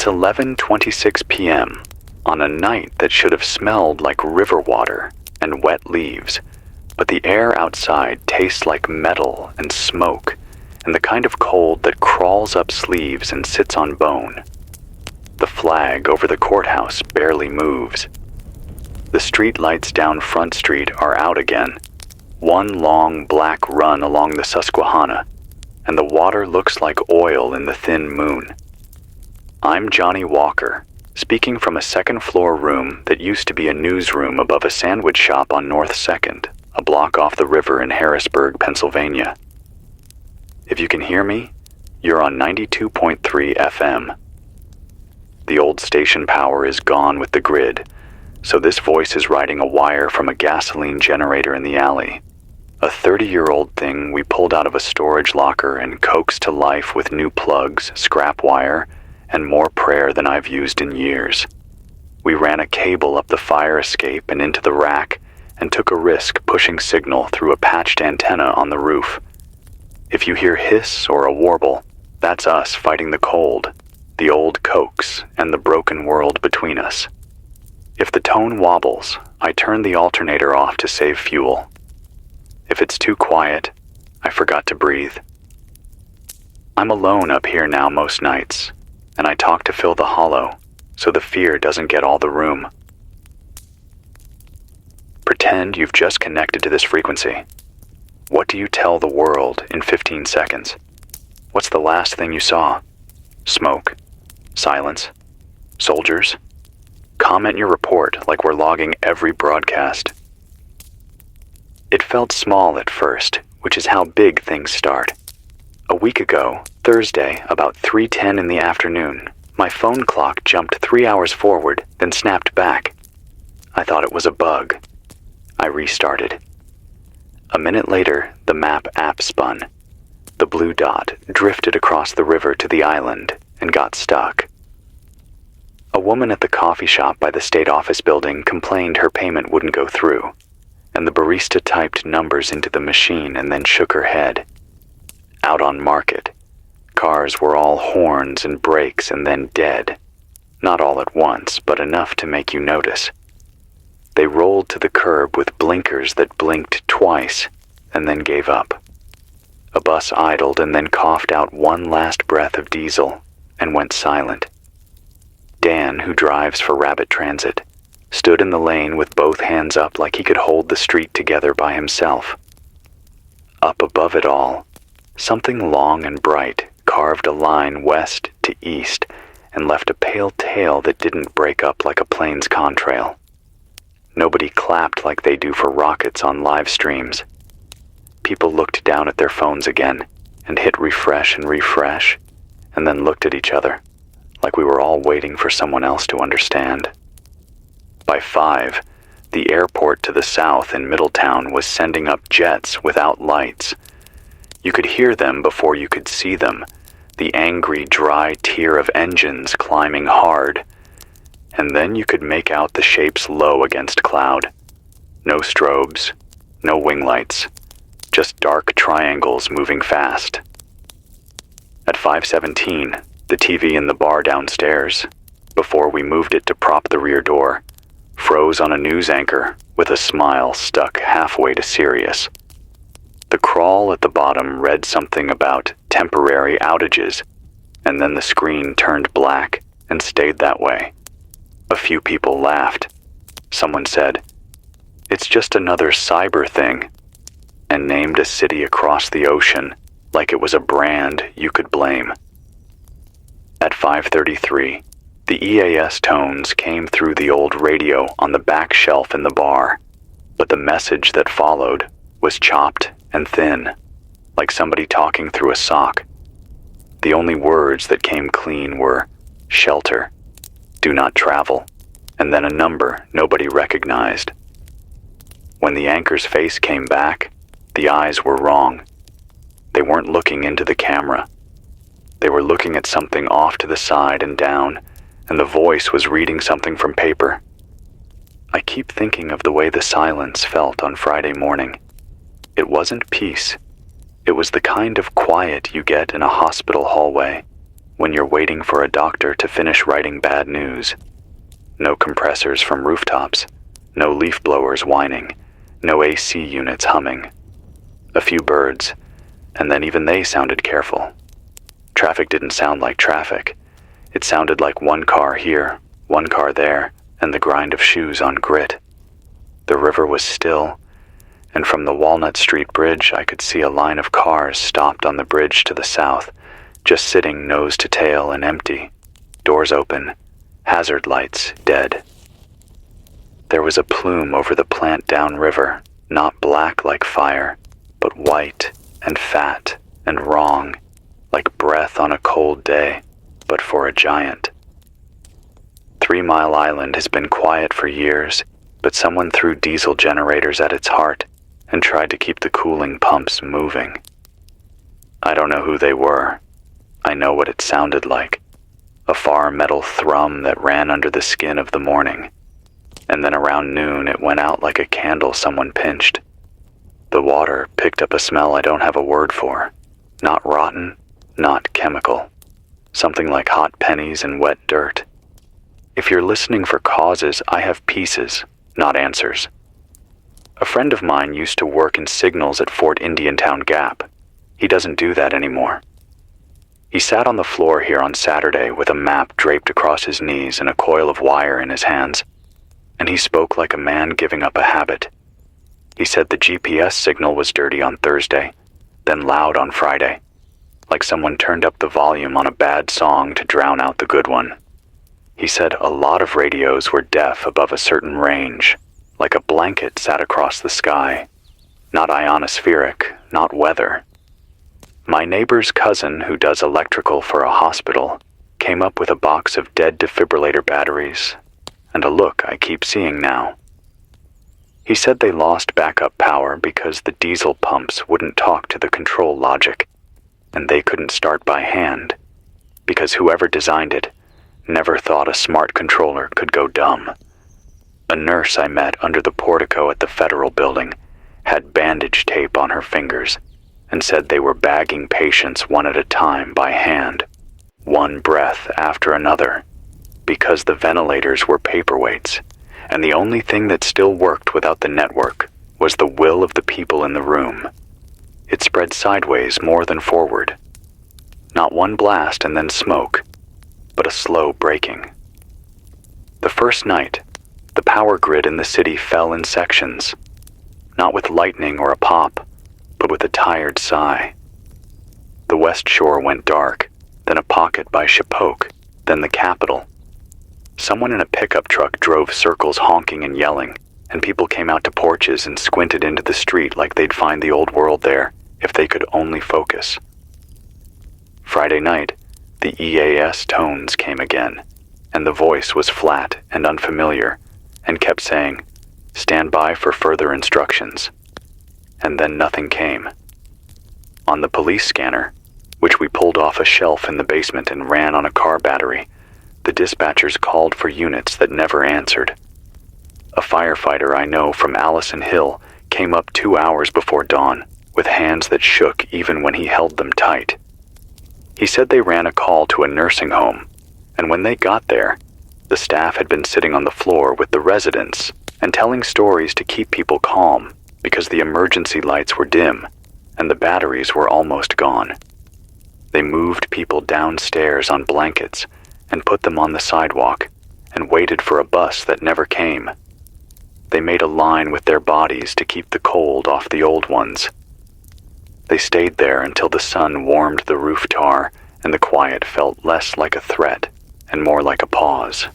It's 11:26 p.m. on a night that should have smelled like river water and wet leaves, but the air outside tastes like metal and smoke and the kind of cold that crawls up sleeves and sits on bone. The flag over the courthouse barely moves. The street lights down Front Street are out again, one long black run along the Susquehanna, and the water looks like oil in the thin moon. I'm Johnny Walker, speaking from a second-floor room that used to be a newsroom above a sandwich shop on North 2nd, a block off the river in Harrisburg, Pennsylvania. If you can hear me, you're on 92.3 FM. The old station power is gone with the grid, so this voice is riding a wire from a gasoline generator in the alley, a 30-year-old thing we pulled out of a storage locker and coaxed to life with new plugs, scrap wire, and more prayer than I've used in years. We ran a cable up the fire escape and into the rack and took a risk pushing signal through a patched antenna on the roof. If you hear hiss or a warble, that's us fighting the cold, the old coax, and the broken world between us. If the tone wobbles, I turn the alternator off to save fuel. If it's too quiet, I forgot to breathe. I'm alone up here now most nights, and I talk to fill the hollow, so the fear doesn't get all the room. Pretend you've just connected to this frequency. What do you tell the world in 15 seconds? What's the last thing you saw? Smoke? Silence? Soldiers? Comment your report like we're logging every broadcast. It felt small at first, which is how big things start. A week ago, Thursday, about 3:10 in the afternoon, my phone clock jumped 3 hours forward, then snapped back. I thought it was a bug. I restarted. A minute later, the map app spun. The blue dot drifted across the river to the island and got stuck. A woman at the coffee shop by the state office building complained her payment wouldn't go through, and the barista typed numbers into the machine and then shook her head. Out on Market, cars were all horns and brakes and then dead. Not all at once, but enough to make you notice. They rolled to the curb with blinkers that blinked twice and then gave up. A bus idled and then coughed out one last breath of diesel and went silent. Dan, who drives for Rabbit Transit, stood in the lane with both hands up like he could hold the street together by himself. Up above it all, something long and bright carved a line west to east and left a pale tail that didn't break up like a plane's contrail. Nobody clapped like they do for rockets on live streams. People looked down at their phones again and hit refresh, and then looked at each other, like we were all waiting for someone else to understand. By 5, the airport to the south in Middletown was sending up jets without lights. You could hear them before you could see them, the angry, dry tier of engines climbing hard. And then you could make out the shapes low against cloud. No strobes, no wing lights, just dark triangles moving fast. At 5:17, the TV in the bar downstairs, before we moved it to prop the rear door, froze on a news anchor with a smile stuck halfway to serious. The crawl at the bottom read something about temporary outages, and then the screen turned black and stayed that way. A few people laughed. Someone said, "It's just another cyber thing," and named a city across the ocean like it was a brand you could blame. At 5:33, the EAS tones came through the old radio on the back shelf in the bar, but the message that followed was chopped and thin, like somebody talking through a sock. The only words that came clean were shelter, do not travel, and then a number nobody recognized. When the anchor's face came back, the eyes were wrong. They weren't looking into the camera. They were looking at something off to the side and down, and the voice was reading something from paper. I keep thinking of the way the silence felt on Friday morning. It wasn't peace. It was the kind of quiet you get in a hospital hallway when you're waiting for a doctor to finish writing bad news. No compressors from rooftops, no leaf blowers whining, no AC units humming. A few birds, and then even they sounded careful. Traffic didn't sound like traffic. It sounded like one car here, one car there, and the grind of shoes on grit. The river was still, and from the Walnut Street Bridge I could see a line of cars stopped on the bridge to the south, just sitting nose to tail and empty, doors open, hazard lights dead. There was a plume over the plant downriver, not black like fire, but white and fat and wrong, like breath on a cold day, but for a giant. 3 Mile Island has been quiet for years, but someone threw diesel generators at its heart and tried to keep the cooling pumps moving. I don't know who they were. I know what it sounded like. A far metal thrum that ran under the skin of the morning. And then around noon it went out like a candle someone pinched. The water picked up a smell I don't have a word for. Not rotten, not chemical. Something like hot pennies and wet dirt. If you're listening for causes, I have pieces, not answers. A friend of mine used to work in signals at Fort Indiantown Gap. He doesn't do that anymore. He sat on the floor here on Saturday with a map draped across his knees and a coil of wire in his hands, and he spoke like a man giving up a habit. He said the GPS signal was dirty on Thursday, then loud on Friday, like someone turned up the volume on a bad song to drown out the good one. He said a lot of radios were deaf above a certain range, like a blanket sat across the sky. Not ionospheric, not weather. My neighbor's cousin, who does electrical for a hospital, came up with a box of dead defibrillator batteries, and a look I keep seeing now. He said they lost backup power because the diesel pumps wouldn't talk to the control logic, and they couldn't start by hand, because whoever designed it never thought a smart controller could go dumb. A nurse I met under the portico at the Federal Building had bandage tape on her fingers and said they were bagging patients one at a time by hand, one breath after another, because the ventilators were paperweights, and the only thing that still worked without the network was the will of the people in the room. It spread sideways more than forward. Not one blast and then smoke, but a slow breaking. The first night, the power grid in the city fell in sections, not with lightning or a pop, but with a tired sigh. The West Shore went dark, then a pocket by Shapoke, then the Capitol. Someone in a pickup truck drove circles honking and yelling, and people came out to porches and squinted into the street like they'd find the old world there if they could only focus. Friday night, the EAS tones came again, and the voice was flat and unfamiliar, and kept saying, "Stand by for further instructions." And then nothing came. On the police scanner, which we pulled off a shelf in the basement and ran on a car battery, the dispatchers called for units that never answered. A firefighter I know from Allison Hill came up 2 hours before dawn, with hands that shook even when he held them tight. He said they ran a call to a nursing home, and when they got there, the staff had been sitting on the floor with the residents and telling stories to keep people calm because the emergency lights were dim and the batteries were almost gone. They moved people downstairs on blankets and put them on the sidewalk and waited for a bus that never came. They made a line with their bodies to keep the cold off the old ones. They stayed there until the sun warmed the roof tar and the quiet felt less like a threat and more like a pause.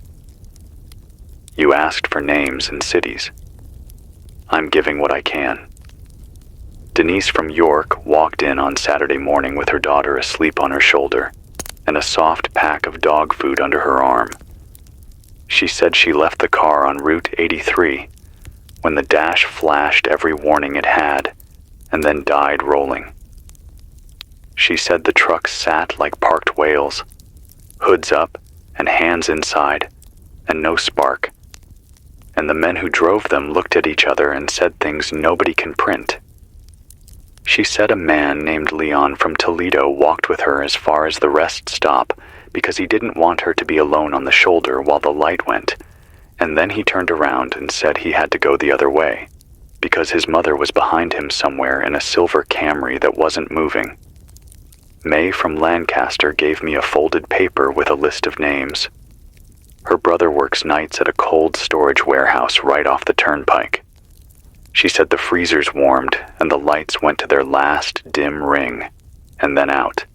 You asked for names and cities. I'm giving what I can. Denise from York walked in on Saturday morning with her daughter asleep on her shoulder and a soft pack of dog food under her arm. She said she left the car on Route 83 when the dash flashed every warning it had and then died rolling. She said the truck sat like parked whales, hoods up and hands inside, and no spark. And the men who drove them looked at each other and said things nobody can print. She said a man named Leon from Toledo walked with her as far as the rest stop because he didn't want her to be alone on the shoulder while the light went, and then he turned around and said he had to go the other way, because his mother was behind him somewhere in a silver Camry that wasn't moving. May from Lancaster gave me a folded paper with a list of names. Her brother works nights at a cold storage warehouse right off the turnpike. She said the freezers warmed and the lights went to their last dim ring, and then out.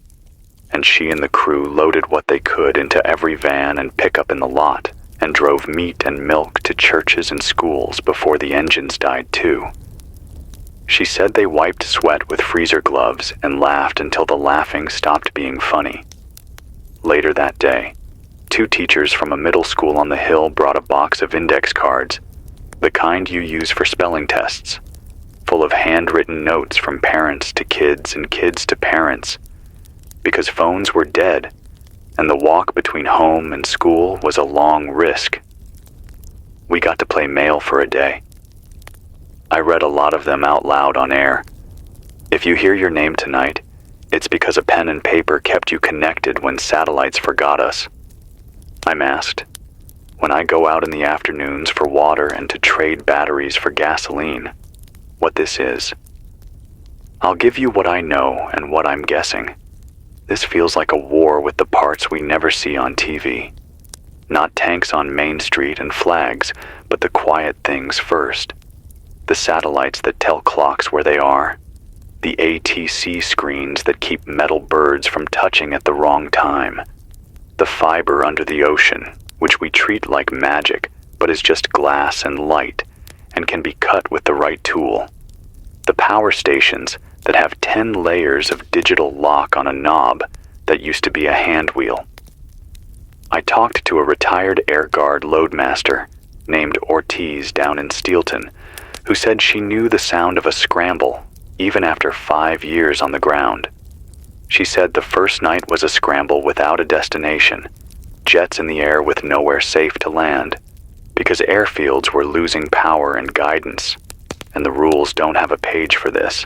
And she and the crew loaded what they could into every van and pickup in the lot, and drove meat and milk to churches and schools before the engines died too. She said they wiped sweat with freezer gloves and laughed until the laughing stopped being funny. Later that day, 2 teachers from a middle school on the hill brought a box of index cards, the kind you use for spelling tests, full of handwritten notes from parents to kids and kids to parents, because phones were dead and the walk between home and school was a long risk. We got to play mail for a day. I read a lot of them out loud on air. If you hear your name tonight, it's because a pen and paper kept you connected when satellites forgot us. I'm asked, when I go out in the afternoons for water and to trade batteries for gasoline, what this is. I'll give you what I know and what I'm guessing. This feels like a war with the parts we never see on TV. Not tanks on Main Street and flags, but the quiet things first. The satellites that tell clocks where they are. The ATC screens that keep metal birds from touching at the wrong time. The fiber under the ocean, which we treat like magic, but is just glass and light, and can be cut with the right tool. The power stations that have 10 layers of digital lock on a knob that used to be a hand wheel. I talked to a retired Air Guard loadmaster named Ortiz down in Steelton, who said she knew the sound of a scramble even after 5 years on the ground. She said the first night was a scramble without a destination, jets in the air with nowhere safe to land, because airfields were losing power and guidance, and the rules don't have a page for this.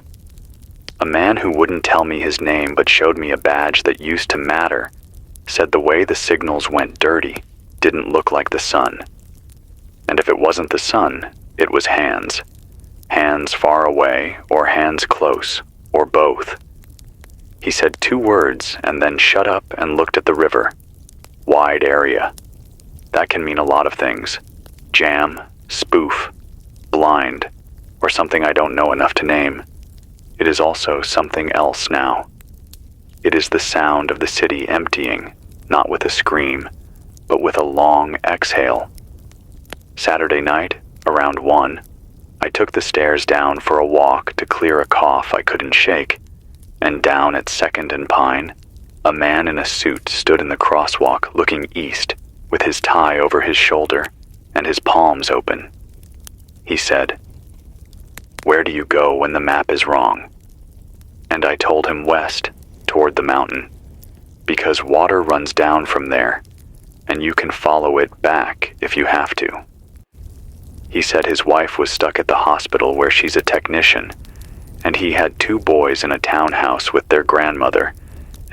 A man who wouldn't tell me his name but showed me a badge that used to matter said the way the signals went dirty didn't look like the sun. And if it wasn't the sun, it was hands. Hands far away or hands close, or both. He said 2 words and then shut up and looked at the river. Wide area. That can mean a lot of things. Jam, spoof, blind, or something I don't know enough to name. It is also something else now. It is the sound of the city emptying, not with a scream, but with a long exhale. Saturday night, around 1, I took the stairs down for a walk to clear a cough I couldn't shake, and down at 2nd and Pine, a man in a suit stood in the crosswalk looking east with his tie over his shoulder and his palms open. He said, "Where do you go when the map is wrong?" And I told him west, toward the mountain, because water runs down from there, and you can follow it back if you have to. He said his wife was stuck at the hospital where she's a technician, and he had 2 boys in a townhouse with their grandmother,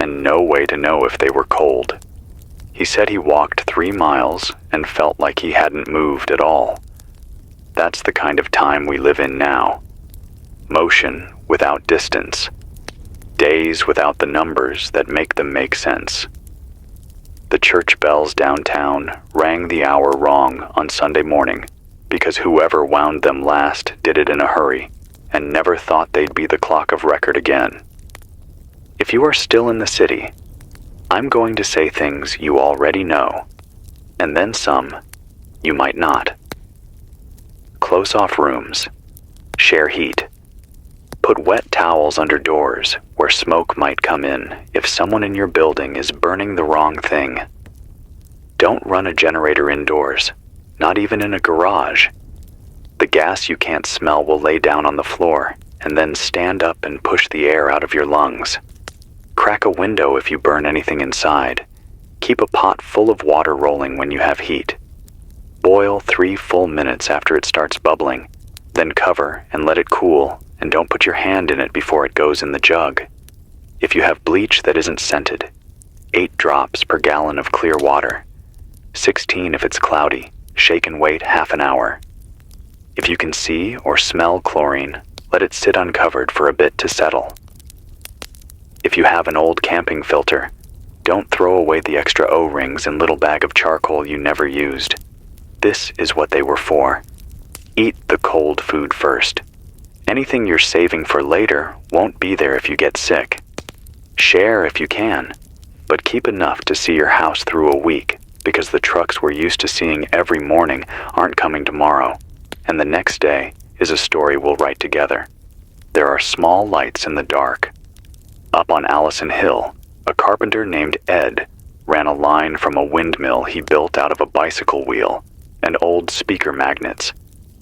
and no way to know if they were cold. He said he walked 3 miles and felt like he hadn't moved at all. That's the kind of time we live in now. Motion without distance. Days without the numbers that make them make sense. The church bells downtown rang the hour wrong on Sunday morning because whoever wound them last did it in a hurry and never thought they'd be the clock of record again. If you are still in the city, I'm going to say things you already know, and then some you might not. Close off rooms. Share heat. Put wet towels under doors where smoke might come in if someone in your building is burning the wrong thing. Don't run a generator indoors, not even in a garage. The gas you can't smell will lay down on the floor and then stand up and push the air out of your lungs. Crack a window if you burn anything inside. Keep a pot full of water rolling when you have heat. Boil 3 full minutes after it starts bubbling, then cover and let it cool, and don't put your hand in it before it goes in the jug. If you have bleach that isn't scented, 8 drops per gallon of clear water, 16 if it's cloudy, shake and wait half an hour. If you can see or smell chlorine, let it sit uncovered for a bit to settle. If you have an old camping filter, don't throw away the extra O-rings and little bag of charcoal you never used. This is what they were for. Eat the cold food first. Anything you're saving for later won't be there if you get sick. Share if you can, but keep enough to see your house through a week, because the trucks we're used to seeing every morning aren't coming tomorrow, and the next day is a story we'll write together. There are small lights in the dark. Up on Allison Hill, a carpenter named Ed ran a line from a windmill he built out of a bicycle wheel and old speaker magnets,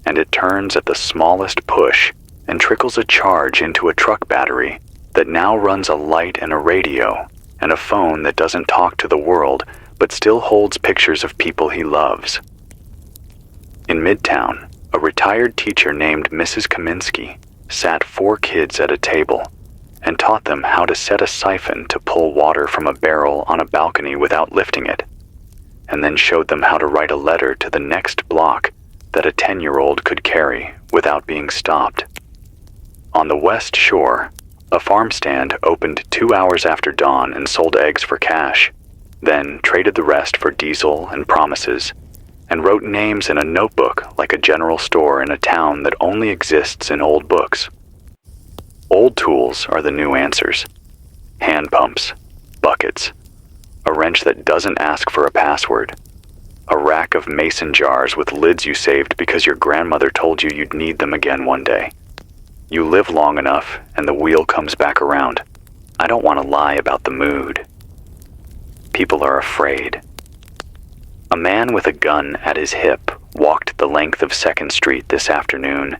and it turns at the smallest push and trickles a charge into a truck battery that now runs a light and a radio and a phone that doesn't talk to the world but still holds pictures of people he loves. In Midtown, a retired teacher named Mrs. Kaminsky sat 4 kids at a table and taught them how to set a siphon to pull water from a barrel on a balcony without lifting it, and then showed them how to write a letter to the next block that a 10-year-old could carry without being stopped. On the West Shore, a farm stand opened 2 hours after dawn and sold eggs for cash, then traded the rest for diesel and promises, and wrote names in a notebook like a general store in a town that only exists in old books. Old tools are the new answers. Hand pumps, buckets, a wrench that doesn't ask for a password, a rack of mason jars with lids you saved because your grandmother told you you'd need them again one day. You live long enough and the wheel comes back around. I don't want to lie about the mood. People are afraid. A man with a gun at his hip walked the length of 2nd Street this afternoon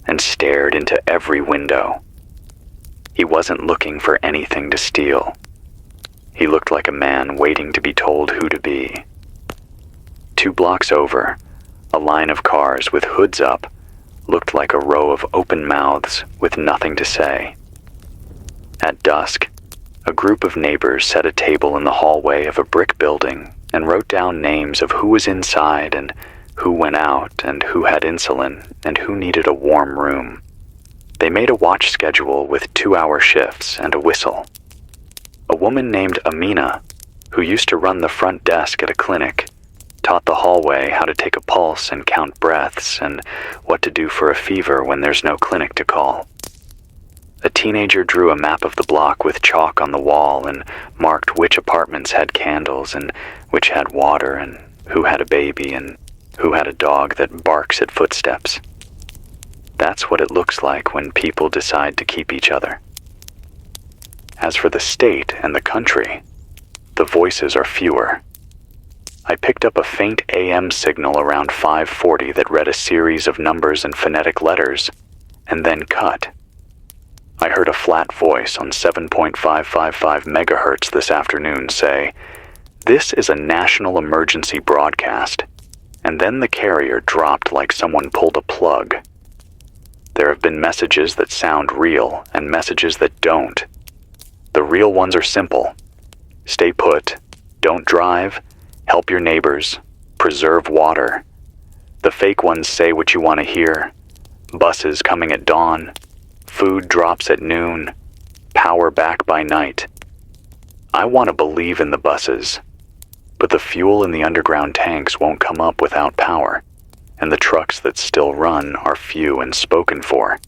and stared into every window. He wasn't looking for anything to steal. He looked like a man waiting to be told who to be. 2 blocks over, a line of cars with hoods up looked like a row of open mouths with nothing to say. At dusk, a group of neighbors set a table in the hallway of a brick building and wrote down names of who was inside and who went out and who had insulin and who needed a warm room. They made a watch schedule with 2-hour shifts and a whistle. A woman named Amina, who used to run the front desk at a clinic, taught the hallway how to take a pulse and count breaths and what to do for a fever when there's no clinic to call. A teenager drew a map of the block with chalk on the wall and marked which apartments had candles and which had water and who had a baby and who had a dog that barks at footsteps. That's what it looks like when people decide to keep each other. As for the state and the country, the voices are fewer. I picked up a faint AM signal around 5:40 that read a series of numbers and phonetic letters, and then cut. I heard a flat voice on 7.555 megahertz this afternoon say, "This is a national emergency broadcast," and then the carrier dropped like someone pulled a plug. There have been messages that sound real and messages that don't. The real ones are simple. Stay put, don't drive, help your neighbors, preserve water. The fake ones say what you want to hear. Buses coming at dawn, food drops at noon, power back by night. I want to believe in the buses, but the fuel in the underground tanks won't come up without power, and the trucks that still run are few and spoken for,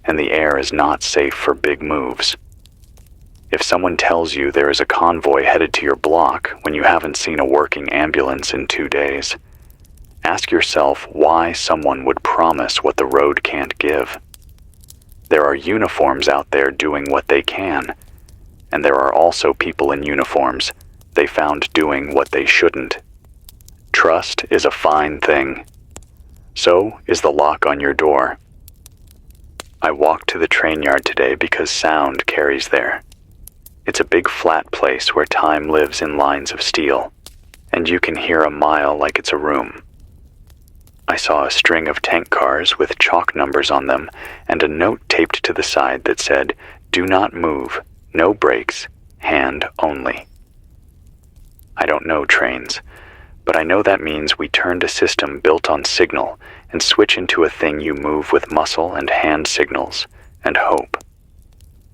and the air is not safe for big moves. If someone tells you there is a convoy headed to your block when you haven't seen a working ambulance in 2 days, ask yourself why someone would promise what the road can't give. There are uniforms out there doing what they can, and there are also people in uniforms they found doing what they shouldn't. Trust is a fine thing. So is the lock on your door. I walked to the trainyard today because sound carries there. It's a big flat place where time lives in lines of steel, and you can hear a mile like it's a room. I saw a string of tank cars with chalk numbers on them and a note taped to the side that said, "Do not move, no brakes, hand only." I don't know trains, but I know that means we turned a system built on signal and switch into a thing you move with muscle and hand signals and hope.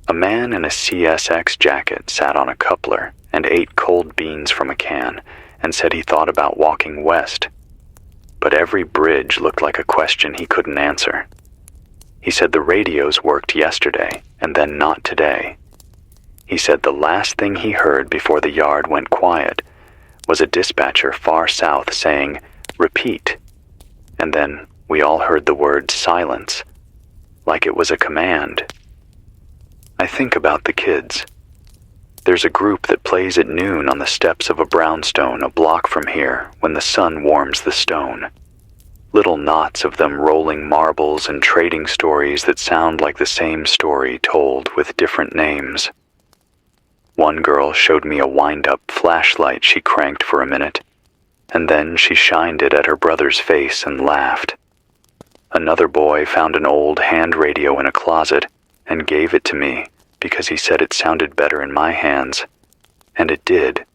A man in a CSX jacket sat on a coupler and ate cold beans from a can and said he thought about walking west, but every bridge looked like a question he couldn't answer. He said the radios worked yesterday and then not today. He said the last thing he heard before the yard went quiet was a dispatcher far south saying, "Repeat." And then we all heard the word silence, like it was a command. I think about the kids. There's a group that plays at noon on the steps of a brownstone a block from here when the sun warms the stone. Little knots of them rolling marbles and trading stories that sound like the same story told with different names. One girl showed me a wind-up flashlight she cranked for a minute, and then she shined it at her brother's face and laughed. Another boy found an old hand radio in a closet and gave it to me because he said it sounded better in my hands. And it did,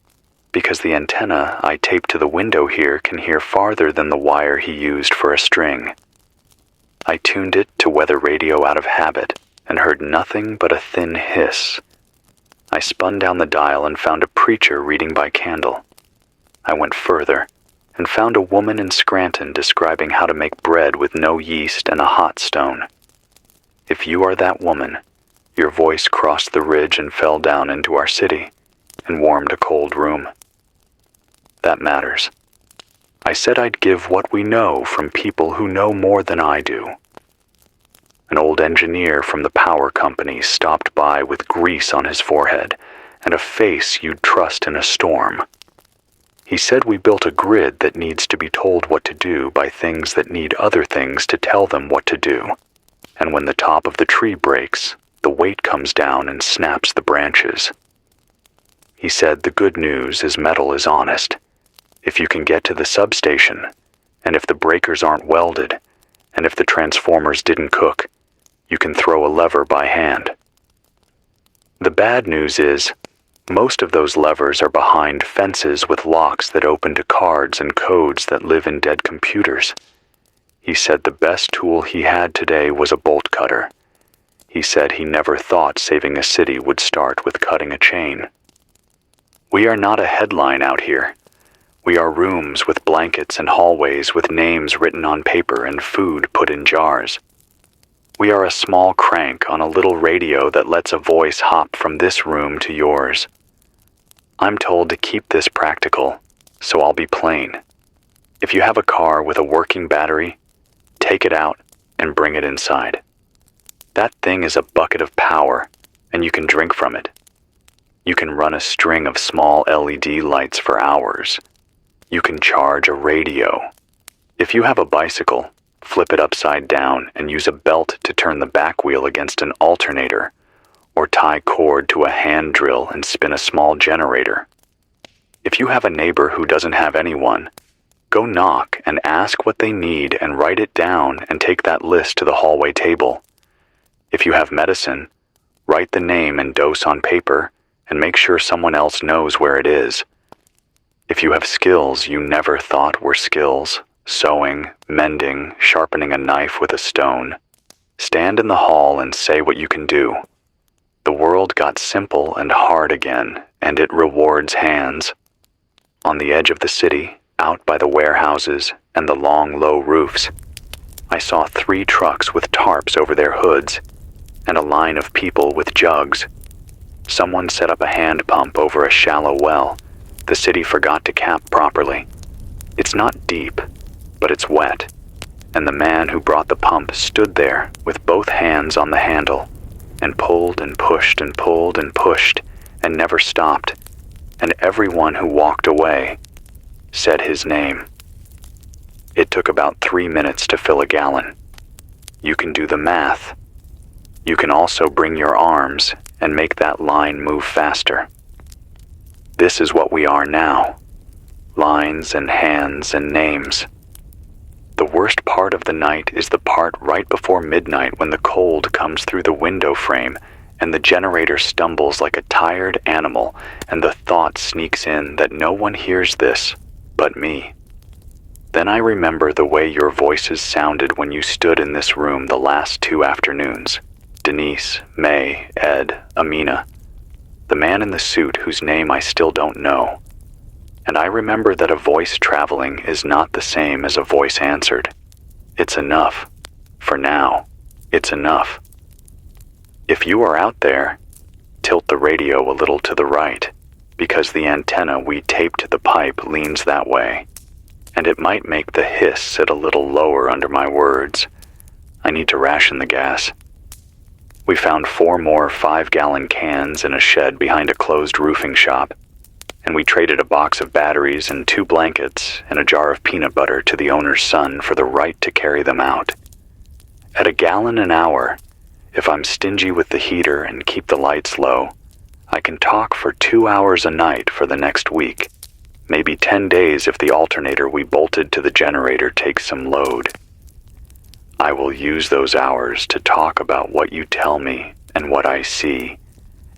because the antenna I taped to the window here can hear farther than the wire he used for a string. I tuned it to weather radio out of habit and heard nothing but a thin hiss. I spun down the dial and found a preacher reading by candle. I went further and found a woman in Scranton describing how to make bread with no yeast and a hot stone. If you are that woman, your voice crossed the ridge and fell down into our city and warmed a cold room. That matters. I said I'd give what we know from people who know more than I do. An old engineer from the power company stopped by with grease on his forehead and a face you'd trust in a storm. He said we built a grid that needs to be told what to do by things that need other things to tell them what to do. And when the top of the tree breaks, the weight comes down and snaps the branches. He said the good news is metal is honest. If you can get to the substation, and if the breakers aren't welded, and if the transformers didn't cook, you can throw a lever by hand. The bad news is, most of those levers are behind fences with locks that open to cards and codes that live in dead computers. He said the best tool he had today was a bolt cutter. He said he never thought saving a city would start with cutting a chain. We are not a headline out here. We are rooms with blankets and hallways with names written on paper and food put in jars. We are a small crank on a little radio that lets a voice hop from this room to yours. I'm told to keep this practical, so I'll be plain. If you have a car with a working battery, take it out and bring it inside. That thing is a bucket of power, and you can drink from it. You can run a string of small LED lights for hours. You can charge a radio. If you have a bicycle, flip it upside down and use a belt to turn the back wheel against an alternator, or tie cord to a hand drill and spin a small generator. If you have a neighbor who doesn't have anyone, go knock and ask what they need and write it down and take that list to the hallway table. If you have medicine, write the name and dose on paper and make sure someone else knows where it is. If you have skills you never thought were skills, sewing, mending, sharpening a knife with a stone, stand in the hall and say what you can do. The world got simple and hard again, and it rewards hands. On the edge of the city, out by the warehouses and the long, low roofs, I saw 3 trucks with tarps over their hoods, and a line of people with jugs. Someone set up a hand pump over a shallow well. The city forgot to cap properly. It's not deep, but it's wet, and the man who brought the pump stood there with both hands on the handle, and pulled and pushed and pulled and pushed, and never stopped, and everyone who walked away said his name. It took about 3 minutes to fill a gallon. You can do the math. You can also bring your arms and make that line move faster. This is what we are now. Lines and hands and names. The worst part of the night is the part right before midnight when the cold comes through the window frame and the generator stumbles like a tired animal, and the thought sneaks in that no one hears this but me. Then I remember the way your voices sounded when you stood in this room the last 2 afternoons. Denise, May, Ed, Amina, the man in the suit whose name I still don't know. And I remember that a voice traveling is not the same as a voice answered. It's enough. For now, it's enough. If you are out there, tilt the radio a little to the right, because the antenna we taped to the pipe leans that way, and it might make the hiss sit a little lower under my words. I need to ration the gas. We found 4 more 5-gallon cans in a shed behind a closed roofing shop, and we traded a box of batteries and 2 blankets and a jar of peanut butter to the owner's son for the right to carry them out. At $1 gallon an hour, if I'm stingy with the heater and keep the lights low, I can talk for 2 hours a night for the next week, maybe 10 days if the alternator we bolted to the generator takes some load. I will use those hours to talk about what you tell me and what I see,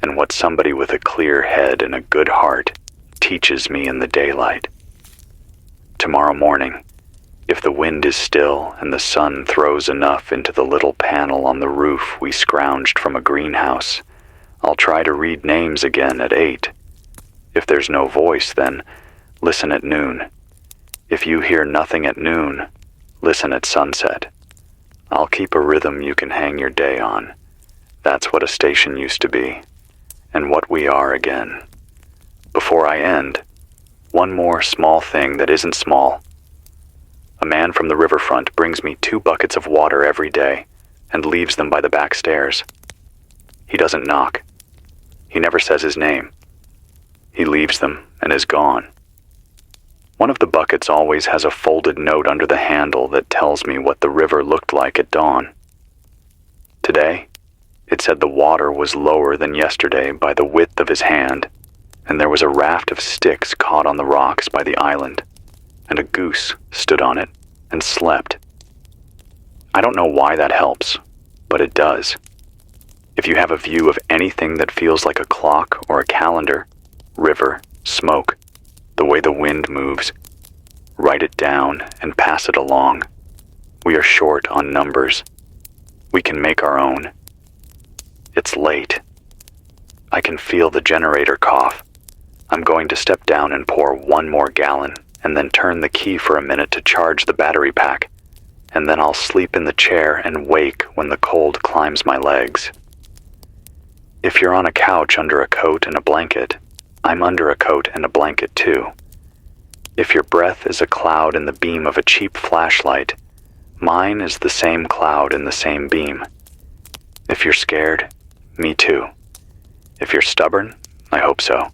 and what somebody with a clear head and a good heart teaches me in the daylight. Tomorrow morning, if the wind is still and the sun throws enough into the little panel on the roof we scrounged from a greenhouse, I'll try to read names again at 8. If there's no voice, then listen at noon. If you hear nothing at noon, listen at sunset. I'll keep a rhythm you can hang your day on. That's what a station used to be, and what we are again. Before I end, one more small thing that isn't small. A man from the riverfront brings me 2 buckets of water every day and leaves them by the back stairs. He doesn't knock. He never says his name. He leaves them and is gone. One of the buckets always has a folded note under the handle that tells me what the river looked like at dawn. Today, it said the water was lower than yesterday by the width of his hand, and there was a raft of sticks caught on the rocks by the island, and a goose stood on it and slept. I don't know why that helps, but it does. If you have a view of anything that feels like a clock or a calendar, river, smoke, the way the wind moves, write it down and pass it along. We are short on numbers. We can make our own. It's late. I can feel the generator cough. I'm going to step down and pour 1 more gallon, and then turn the key for a minute to charge the battery pack, and then I'll sleep in the chair and wake when the cold climbs my legs. If you're on a couch under a coat and a blanket, I'm under a coat and a blanket too. If your breath is a cloud in the beam of a cheap flashlight, mine is the same cloud in the same beam. If you're scared, me too. If you're stubborn, I hope so,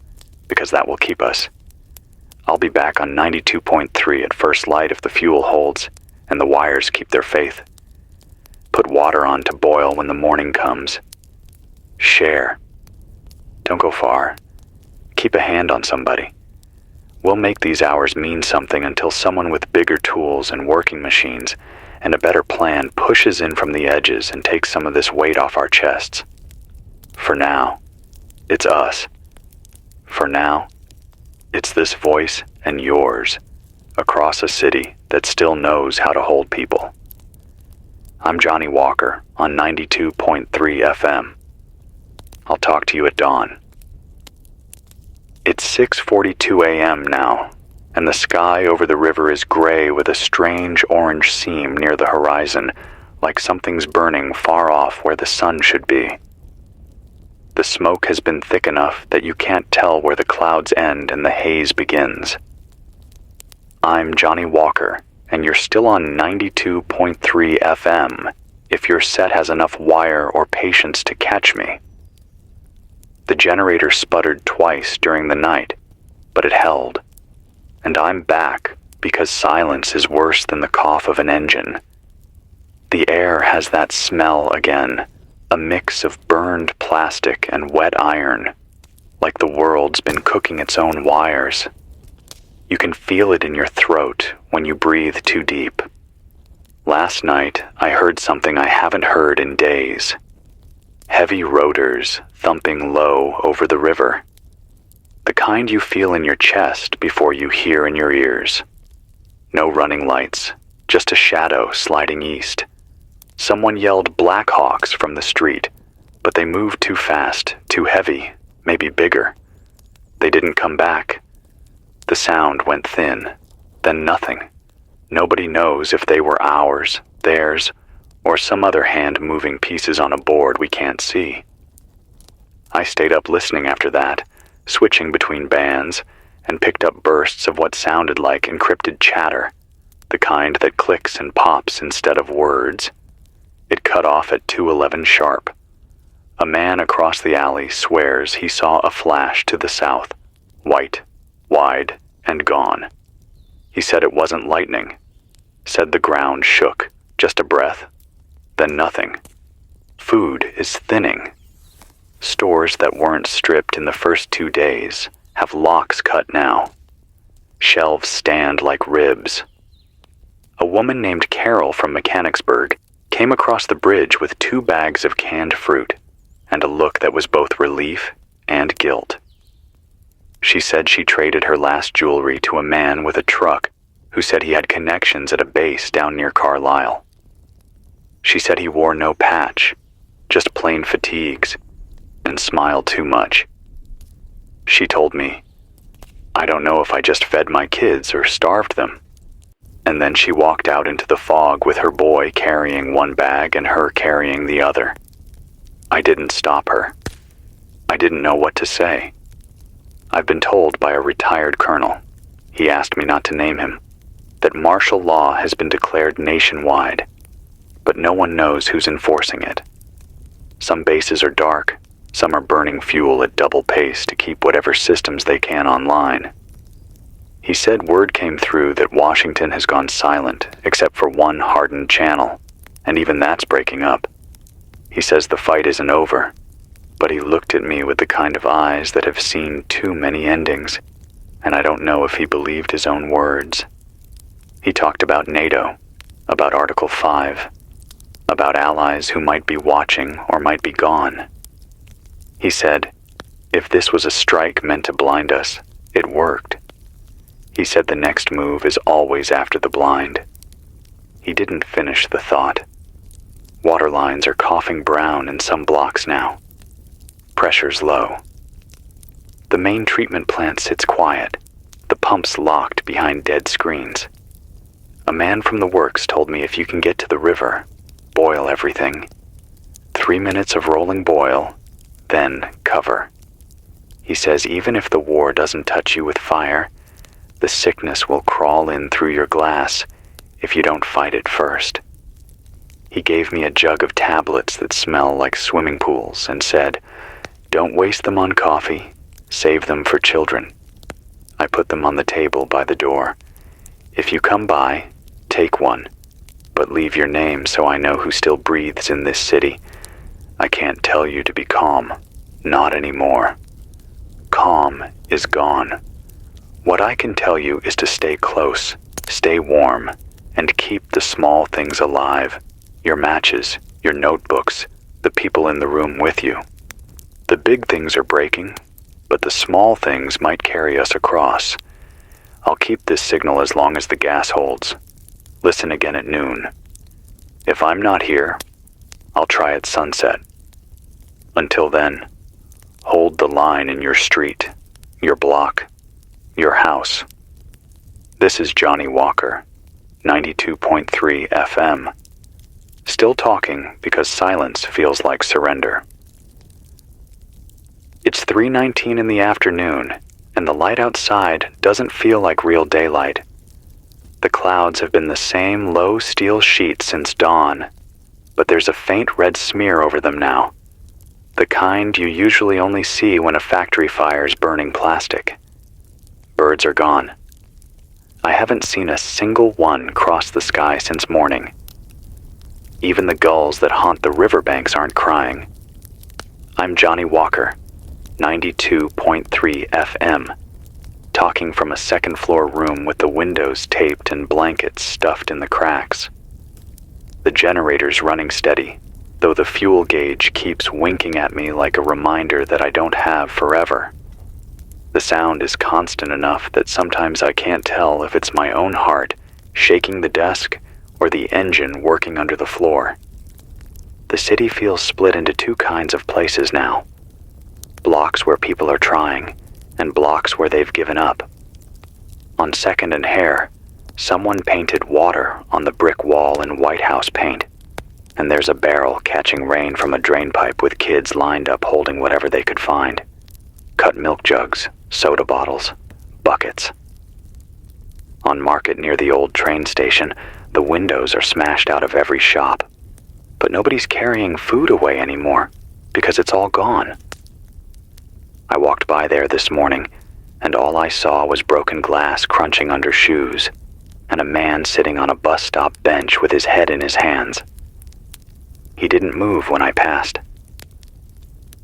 because that will keep us. I'll be back on 92.3 at first light if the fuel holds and the wires keep their faith. Put water on to boil when the morning comes. Share. Don't go far. Keep a hand on somebody. We'll make these hours mean something until someone with bigger tools and working machines and a better plan pushes in from the edges and takes some of this weight off our chests. For now, it's us. For now, it's this voice and yours across a city that still knows how to hold people. I'm Johnny Walker on 92.3 FM. I'll talk to you at dawn. It's 6:42 a.m. now, and the sky over the river is gray with a strange orange seam near the horizon, like something's burning far off where the sun should be. The smoke has been thick enough that you can't tell where the clouds end and the haze begins. I'm Johnny Walker, and you're still on 92.3 FM if your set has enough wire or patience to catch me. The generator sputtered twice during the night, but it held. And I'm back because silence is worse than the cough of an engine. The air has that smell again, a mix of burned plastic and wet iron, like the world's been cooking its own wires. You can feel it in your throat when you breathe too deep. Last night, I heard something I haven't heard in days. Heavy rotors thumping low over the river. The kind you feel in your chest before you hear in your ears. No running lights, just a shadow sliding east. Someone yelled Blackhawks from the street, but they moved too fast, too heavy, maybe bigger. They didn't come back. The sound went thin, then nothing. Nobody knows if they were ours, theirs, or some other hand moving pieces on a board we can't see. I stayed up listening after that, switching between bands, and picked up bursts of what sounded like encrypted chatter, the kind that clicks and pops instead of words. It cut off at 2:11 sharp. A man across the alley swears he saw a flash to the south, white, wide, and gone. He said it wasn't lightning, said the ground shook, just a breath, then nothing. Food is thinning. Stores that weren't stripped in the first 2 days have locks cut now. Shelves stand like ribs. A woman named Carol from Mechanicsburg came across the bridge with 2 bags of canned fruit and a look that was both relief and guilt. She said she traded her last jewelry to a man with a truck who said he had connections at a base down near Carlisle. She said he wore no patch, just plain fatigues, and smiled too much. She told me, "I don't know if I just fed my kids or starved them." And then she walked out into the fog with her boy carrying one bag and her carrying the other. I didn't stop her. I didn't know what to say. I've been told by a retired colonel, he asked me not to name him, that martial law has been declared nationwide, but no one knows who's enforcing it. Some bases are dark, some are burning fuel at double pace to keep whatever systems they can online. He said word came through that Washington has gone silent except for one hardened channel, and even that's breaking up. He says the fight isn't over, but he looked at me with the kind of eyes that have seen too many endings, and I don't know if he believed his own words. He talked about NATO, about Article 5, about allies who might be watching or might be gone. He said, if this was a strike meant to blind us, it worked. He said the next move is always after the blind. He didn't finish the thought. Water lines are coughing brown in some blocks now. Pressure's low. The main treatment plant sits quiet, the pumps locked behind dead screens. A man from the works told me if you can get to the river, boil everything. 3 minutes of rolling boil, then cover. He says even if the war doesn't touch you with fire, the sickness will crawl in through your glass if you don't fight it first. He gave me a jug of tablets that smell like swimming pools and said, don't waste them on coffee, save them for children. I put them on the table by the door. If you come by, take one, but leave your name so I know who still breathes in this city. I can't tell you to be calm, not anymore. Calm is gone. What I can tell you is to stay close, stay warm, and keep the small things alive. Your matches, your notebooks, the people in the room with you. The big things are breaking, but the small things might carry us across. I'll keep this signal as long as the gas holds. Listen again at noon. If I'm not here, I'll try at sunset. Until then, hold the line in your street, your block, your house. This is Johnny Walker, 92.3 FM. Still talking because silence feels like surrender. It's 3:19 in the afternoon, and the light outside doesn't feel like real daylight. The clouds have been the same low steel sheet since dawn, but there's a faint red smear over them now, the kind you usually only see when a factory fire's burning plastic. Birds are gone. I haven't seen a single one cross the sky since morning. Even the gulls that haunt the riverbanks aren't crying. I'm Johnny Walker, 92.3 FM, talking from a second-floor room with the windows taped and blankets stuffed in the cracks. The generator's running steady, though the fuel gauge keeps winking at me like a reminder that I don't have forever. The sound is constant enough that sometimes I can't tell if it's my own heart shaking the desk or the engine working under the floor. The city feels split into two kinds of places now. Blocks where people are trying, and blocks where they've given up. On 2nd and Hare, someone painted water on the brick wall in White House paint, and there's a barrel catching rain from a drainpipe with kids lined up holding whatever they could find. Cut milk jugs, soda bottles, buckets. On Market near the old train station, the windows are smashed out of every shop. But nobody's carrying food away anymore because it's all gone. I walked by there this morning, and all I saw was broken glass crunching under shoes, and a man sitting on a bus stop bench with his head in his hands. He didn't move when I passed.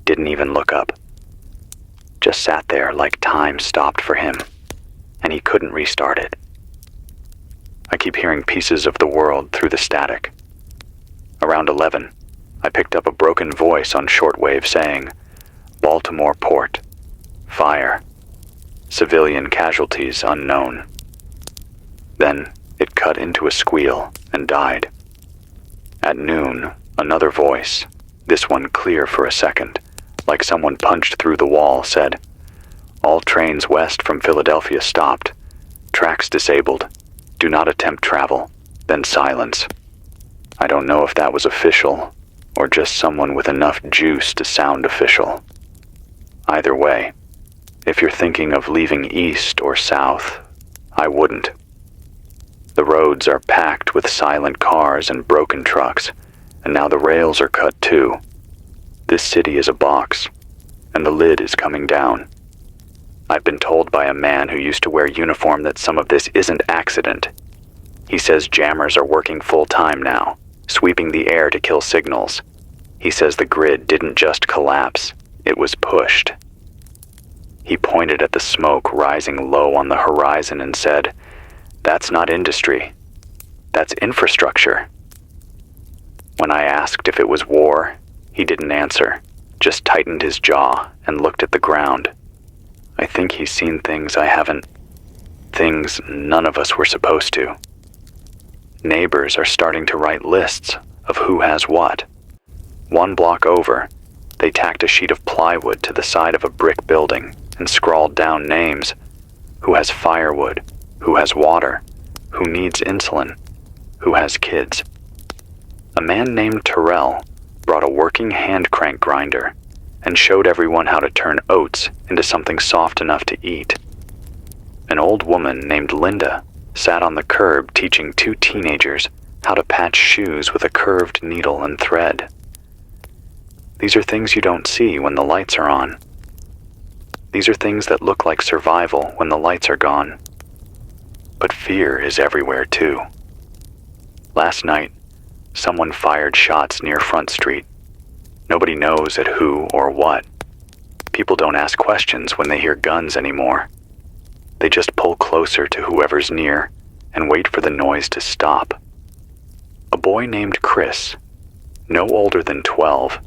Didn't even look up. Just sat there like time stopped for him, and he couldn't restart it. I keep hearing pieces of the world through the static. Around 11, I picked up a broken voice on shortwave saying, "Baltimore Port. Fire. Civilian casualties unknown." Then it cut into a squeal and died. At noon, another voice, this one clear for a second, like someone punched through the wall, said, "All trains west from Philadelphia stopped. Tracks disabled. Do not attempt travel." Then silence. I don't know if that was official or just someone with enough juice to sound official. Either way, if you're thinking of leaving east or south, I wouldn't. The roads are packed with silent cars and broken trucks, and now the rails are cut too. This city is a box, and the lid is coming down. I've been told by a man who used to wear uniform that some of this isn't accident. He says jammers are working full-time now, sweeping the air to kill signals. He says the grid didn't just collapse, it was pushed. He pointed at the smoke rising low on the horizon and said, "That's not industry. That's infrastructure." When I asked if it was war, he didn't answer, just tightened his jaw and looked at the ground. I think he's seen things I haven't. Things none of us were supposed to. Neighbors are starting to write lists of who has what. One block over, they tacked a sheet of plywood to the side of a brick building and scrawled down names. Who has firewood, who has water, who needs insulin, who has kids. A man named Terrell brought a working hand crank grinder and showed everyone how to turn oats into something soft enough to eat. An old woman named Linda sat on the curb teaching two teenagers how to patch shoes with a curved needle and thread. These are things you don't see when the lights are on. These are things that look like survival when the lights are gone. But fear is everywhere too. Last night, someone fired shots near Front Street. Nobody knows at who or what. People don't ask questions when they hear guns anymore. They just pull closer to whoever's near and wait for the noise to stop. A boy named Chris, no older than 12,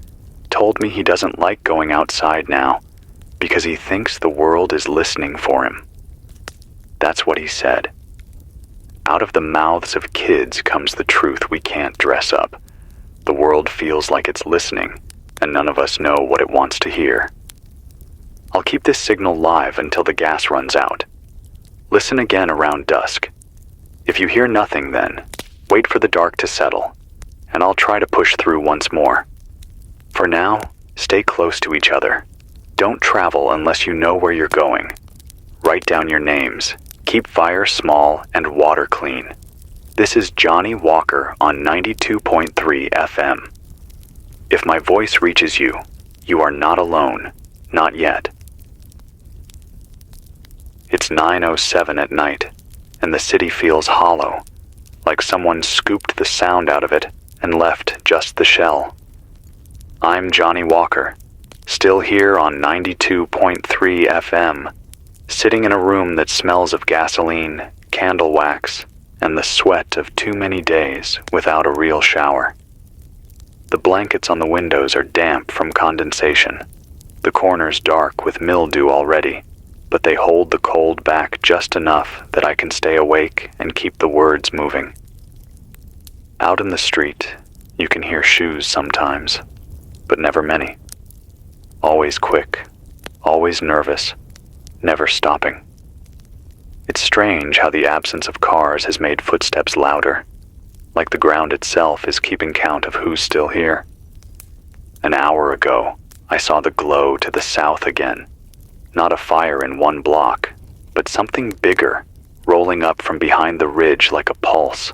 told me he doesn't like going outside now because he thinks the world is listening for him. That's what he said. Out of the mouths of kids comes the truth we can't dress up. The world feels like it's listening, and none of us know what it wants to hear. I'll keep this signal live until the gas runs out. Listen again around dusk. If you hear nothing then, wait for the dark to settle, and I'll try to push through once more. For now, stay close to each other. Don't travel unless you know where you're going. Write down your names. Keep fire small and water clean. This is Johnny Walker on 92.3 FM. If my voice reaches you, you are not alone. Not yet. It's 9:07 at night, and the city feels hollow, like someone scooped the sound out of it and left just the shell. I'm Johnny Walker, still here on 92.3 FM, sitting in a room that smells of gasoline, candle wax, and the sweat of too many days without a real shower. The blankets on the windows are damp from condensation. The corners dark with mildew already, but they hold the cold back just enough that I can stay awake and keep the words moving. Out in the street, you can hear shoes sometimes, but never many. Always quick, always nervous, never stopping. It's strange how the absence of cars has made footsteps louder, like the ground itself is keeping count of who's still here. An hour ago, I saw the glow to the south again. Not a fire in one block, but something bigger, rolling up from behind the ridge like a pulse.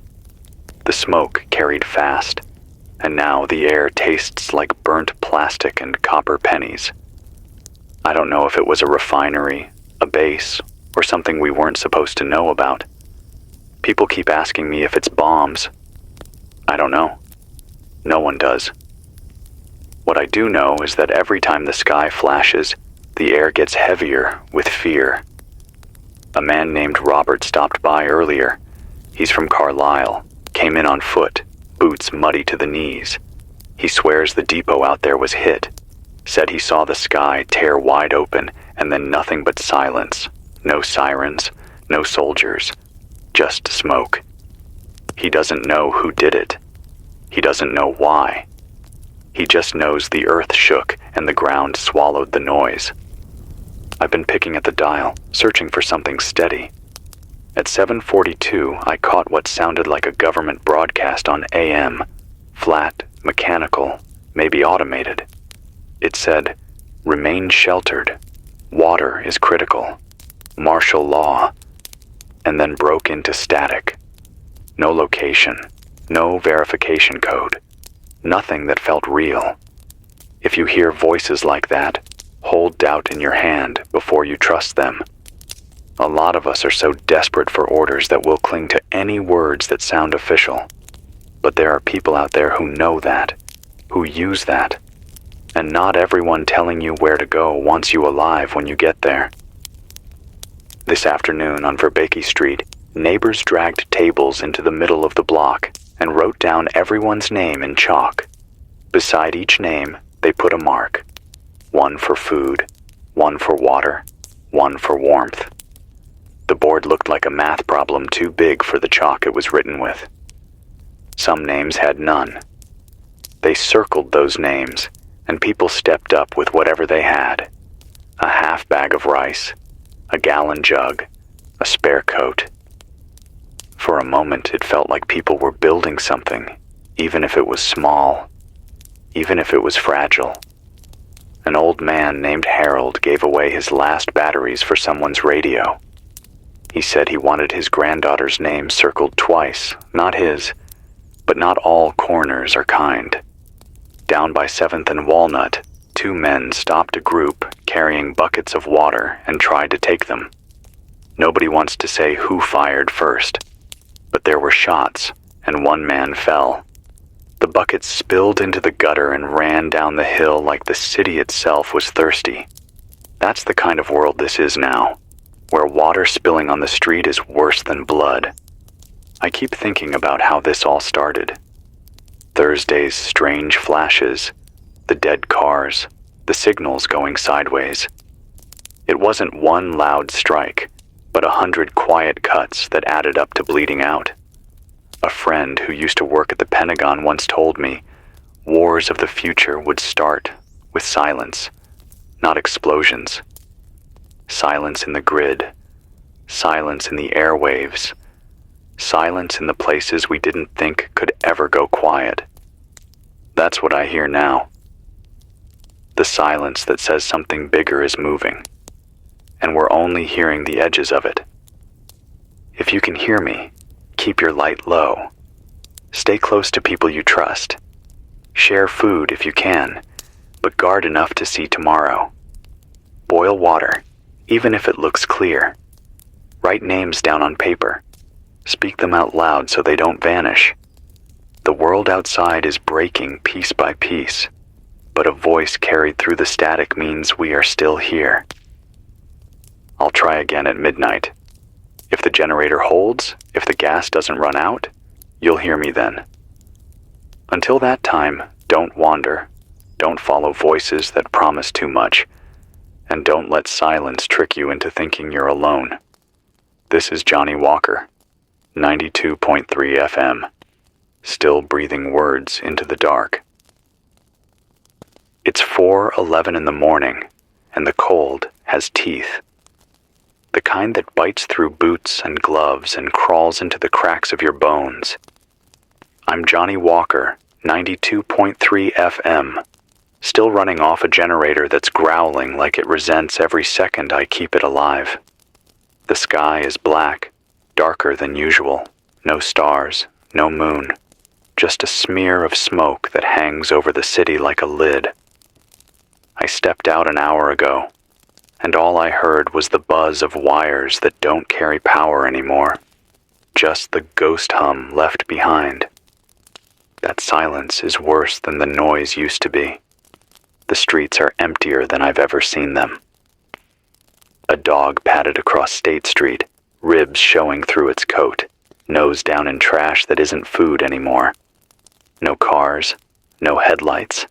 The smoke carried fast, and now the air tastes like burnt plastic and copper pennies. I don't know if it was a refinery, a base, or something we weren't supposed to know about. People keep asking me if it's bombs. I don't know. No one does. What I do know is that every time the sky flashes, the air gets heavier with fear. A man named Robert stopped by earlier. He's from Carlisle, came in on foot, boots muddy to the knees. He swears the depot out there was hit. Said he saw the sky tear wide open and then nothing but silence. No sirens, no soldiers, just smoke. He doesn't know who did it. He doesn't know why. He just knows the earth shook and the ground swallowed the noise. I've been picking at the dial, searching for something steady. At 7:42, I caught what sounded like a government broadcast on AM. Flat, mechanical, maybe automated. It said, "Remain sheltered. Water is critical. Martial law." And then broke into static. No location, no verification code, nothing that felt real. If you hear voices like that, hold doubt in your hand before you trust them. A lot of us are so desperate for orders that we'll cling to any words that sound official. But there are people out there who know that, who use that. And not everyone telling you where to go wants you alive when you get there. This afternoon on Verbeke Street, neighbors dragged tables into the middle of the block and wrote down everyone's name in chalk. Beside each name, they put a mark. One for food, one for water, one for warmth. The board looked like a math problem too big for the chalk it was written with. Some names had none. They circled those names, and people stepped up with whatever they had. A half bag of rice, a gallon jug, a spare coat. For a moment, it felt like people were building something, even if it was small, even if it was fragile. An old man named Harold gave away his last batteries for someone's radio. He said he wanted his granddaughter's name circled twice, not his, but not all corners are kind. Down by 7th and Walnut, 2 men stopped a group carrying buckets of water and tried to take them. Nobody wants to say who fired first, but there were shots, and 1 man fell. The buckets spilled into the gutter and ran down the hill like the city itself was thirsty. That's the kind of world this is now, where water spilling on the street is worse than blood. I keep thinking about how this all started. Thursday's strange flashes, the dead cars, the signals going sideways. It wasn't one loud strike, but 100 quiet cuts that added up to bleeding out. A friend who used to work at the Pentagon once told me wars of the future would start with silence, not explosions. Silence in the grid, silence in the airwaves, silence in the places we didn't think could ever go quiet. That's what I hear now. The silence that says something bigger is moving, and we're only hearing the edges of it. If you can hear me, keep your light low. Stay close to people you trust. Share food if you can, but guard enough to see tomorrow. Boil water, even if it looks clear. Write names down on paper. Speak them out loud so they don't vanish. The world outside is breaking piece by piece, but a voice carried through the static means we are still here. I'll try again at midnight. If the generator holds, if the gas doesn't run out, you'll hear me then. Until that time, Don't wander. Don't follow voices that promise too much. And don't let silence trick you into thinking you're alone. This is Johnny Walker, 92.3 FM, still breathing words into the dark. It's 4:11 in the morning, and the cold has teeth. The kind that bites through boots and gloves and crawls into the cracks of your bones. I'm Johnny Walker, 92.3 FM, still running off a generator that's growling like it resents every second I keep it alive. The sky is black, darker than usual, no stars, no moon, just a smear of smoke that hangs over the city like a lid. I stepped out an hour ago, and all I heard was the buzz of wires that don't carry power anymore, just the ghost hum left behind. That silence is worse than the noise used to be. The streets are emptier than I've ever seen them. A dog padded across State Street, ribs showing through its coat, nose down in trash that isn't food anymore. No cars, no headlights,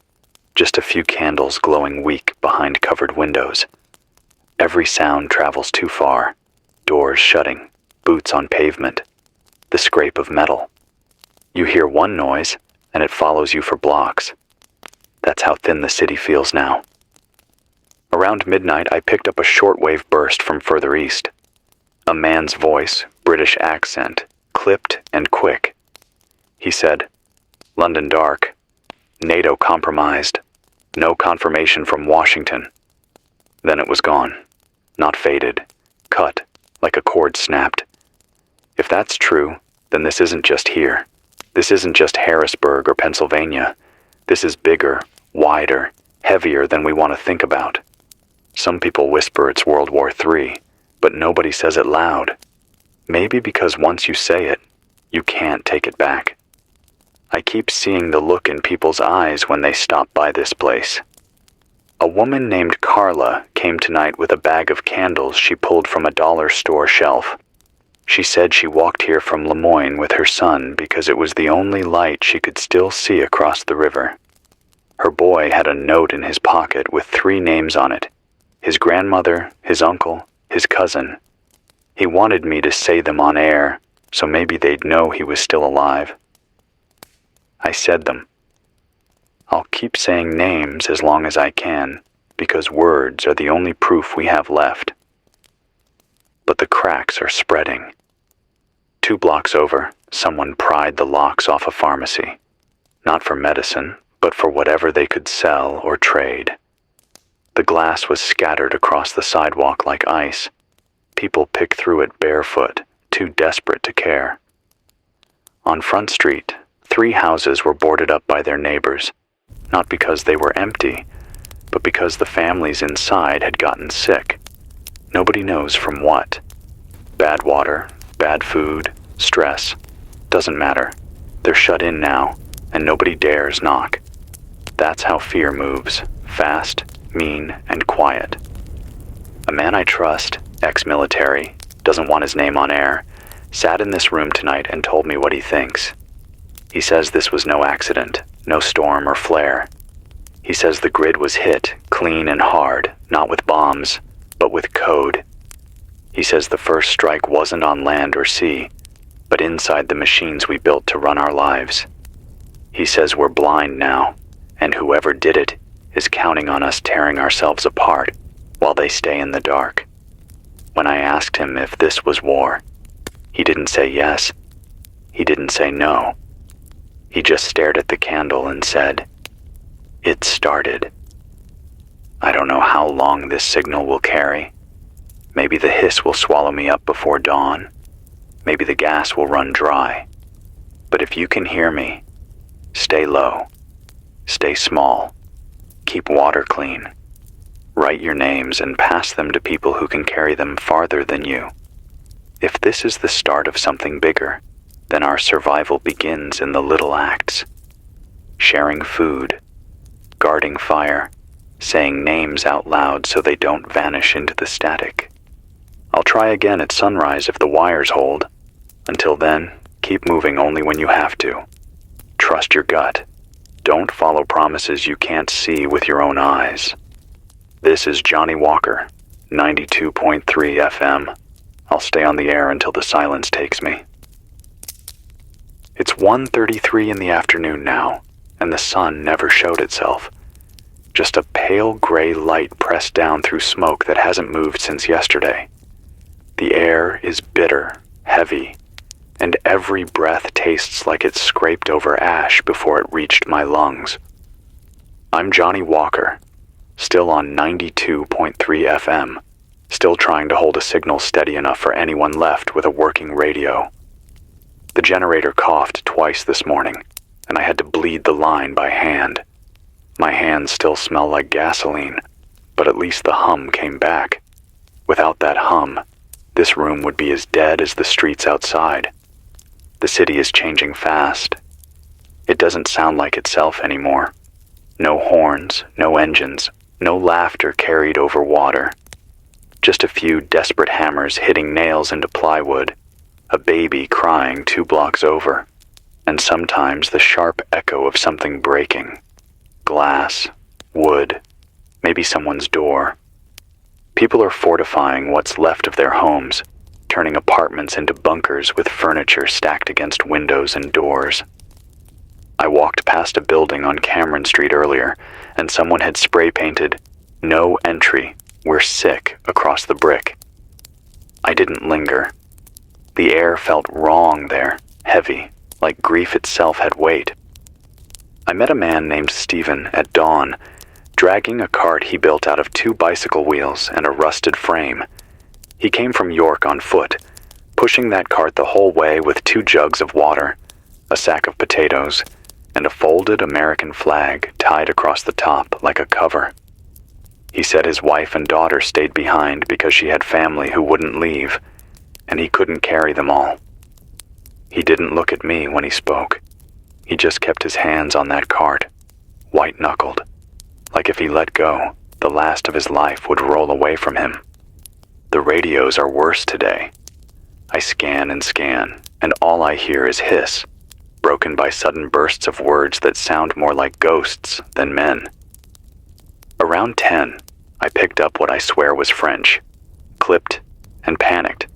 just a few candles glowing weak behind covered windows. Every sound travels too far, doors shutting, boots on pavement, the scrape of metal. You hear one noise, and it follows you for blocks. That's how thin the city feels now. Around midnight, I picked up a shortwave burst from further east. A man's voice, British accent, clipped and quick. He said, "London dark. NATO compromised. No confirmation from Washington." Then it was gone. Not faded. Cut, like a cord snapped. If that's true, then this isn't just here. This isn't just Harrisburg or Pennsylvania. This is bigger, wider, heavier than we want to think about. Some people whisper it's World War III, but nobody says it loud. Maybe because once you say it, you can't take it back. I keep seeing the look in people's eyes when they stop by this place. A woman named Carla came tonight with a bag of candles she pulled from a dollar store shelf. She said she walked here from Lemoyne with her son because it was the only light she could still see across the river. Her boy had a note in his pocket with 3 names on it: his grandmother, his uncle, his cousin. He wanted me to say them on air, so maybe they'd know he was still alive. I said them. I'll keep saying names as long as I can, because words are the only proof we have left. But the cracks are spreading. 2 blocks over, someone pried the locks off a pharmacy. Not for medicine, but for whatever they could sell or trade. The glass was scattered across the sidewalk like ice. People picked through it barefoot, too desperate to care. On Front Street, 3 houses were boarded up by their neighbors, not because they were empty, but because the families inside had gotten sick. Nobody knows from what. Bad water, bad food, stress. Doesn't matter. They're shut in now, and nobody dares knock. That's how fear moves, fast, mean, and quiet. A man I trust, ex-military, doesn't want his name on air, sat in this room tonight and told me what he thinks. He says this was no accident, no storm or flare. He says the grid was hit, clean and hard, not with bombs, but with code. He says the first strike wasn't on land or sea, but inside the machines we built to run our lives. He says we're blind now, and whoever did it is counting on us tearing ourselves apart while they stay in the dark. When I asked him if this was war, he didn't say yes. He didn't say no. He just stared at the candle and said, "It started." I don't know how long this signal will carry. Maybe the hiss will swallow me up before dawn. Maybe the gas will run dry. But if you can hear me, stay low, stay small, keep water clean, write your names and pass them to people who can carry them farther than you. If this is the start of something bigger, then our survival begins in the little acts. Sharing food, guarding fire, saying names out loud so they don't vanish into the static. I'll try again at sunrise if the wires hold. Until then, keep moving only when you have to. Trust your gut. don't follow promises you can't see with your own eyes. This is Johnny Walker, 92.3 FM. I'll stay on the air until the silence takes me. It's 1:33 in the afternoon now, and the sun never showed itself. Just a pale gray light pressed down through smoke that hasn't moved since yesterday. The air is bitter, heavy, and every breath tastes like it scraped over ash before it reached my lungs. I'm Johnny Walker, still on 92.3 FM, still trying to hold a signal steady enough for anyone left with a working radio. The generator coughed twice this morning, and I had to bleed the line by hand. My hands still smell like gasoline, but at least the hum came back. Without that hum, this room would be as dead as the streets outside. The city is changing fast. It doesn't sound like itself anymore. No horns, no engines, no laughter carried over water. Just a few desperate hammers hitting nails into plywood, a baby crying 2 blocks over, and sometimes the sharp echo of something breaking. Glass, wood, maybe someone's door. People are fortifying what's left of their homes, turning apartments into bunkers with furniture stacked against windows and doors. I walked past a building on Cameron Street earlier, and someone had spray painted, "No entry, we're sick," across the brick. I didn't linger. The air felt wrong there, heavy, like grief itself had weight. I met a man named Stephen at dawn, dragging a cart he built out of 2 bicycle wheels and a rusted frame. He came from York on foot, pushing that cart the whole way with 2 jugs of water, a sack of potatoes, and a folded American flag tied across the top like a cover. He said his wife and daughter stayed behind because she had family who wouldn't leave, and he couldn't carry them all. He didn't look at me when he spoke. He just kept his hands on that cart, white-knuckled, like if he let go, the last of his life would roll away from him. The radios are worse today. I scan, and all I hear is hiss, broken by sudden bursts of words that sound more like ghosts than men. Around 10, I picked up what I swear was French, clipped and panicked.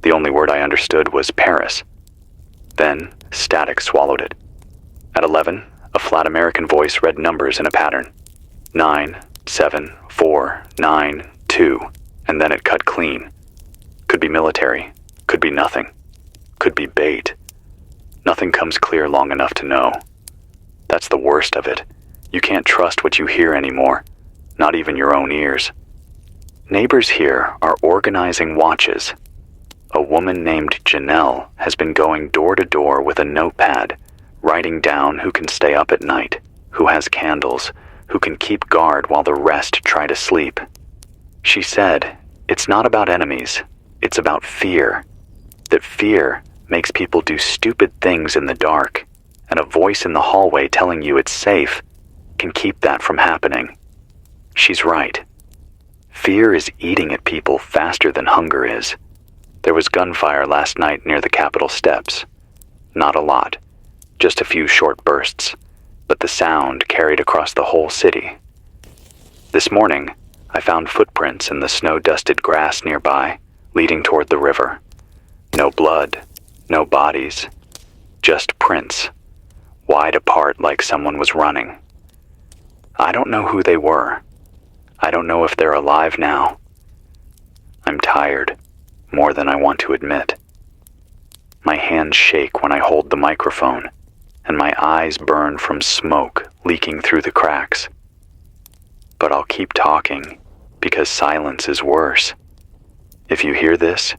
The only word I understood was Paris. Then, static swallowed it. At 11, a flat American voice read numbers in a pattern. 9, 7, 4, 9, 2, and then it cut clean. Could be military, could be nothing, could be bait. Nothing comes clear long enough to know. That's the worst of it. You can't trust what you hear anymore, not even your own ears. Neighbors here are organizing watches. A woman named Janelle has been going door to door with a notepad, writing down who can stay up at night, who has candles, who can keep guard while the rest try to sleep. She said, it's not about enemies, it's about fear. That fear makes people do stupid things in the dark, and a voice in the hallway telling you it's safe can keep that from happening. She's right. Fear is eating at people faster than hunger is. There was gunfire last night near the Capitol steps. Not a lot, just a few short bursts, but the sound carried across the whole city. This morning, I found footprints in the snow-dusted grass nearby, leading toward the river. No blood, no bodies, just prints, wide apart like someone was running. I don't know who they were. I don't know if they're alive now. I'm tired, more than I want to admit. My hands shake when I hold the microphone, and my eyes burn from smoke leaking through the cracks. But I'll keep talking, because silence is worse. If you hear this,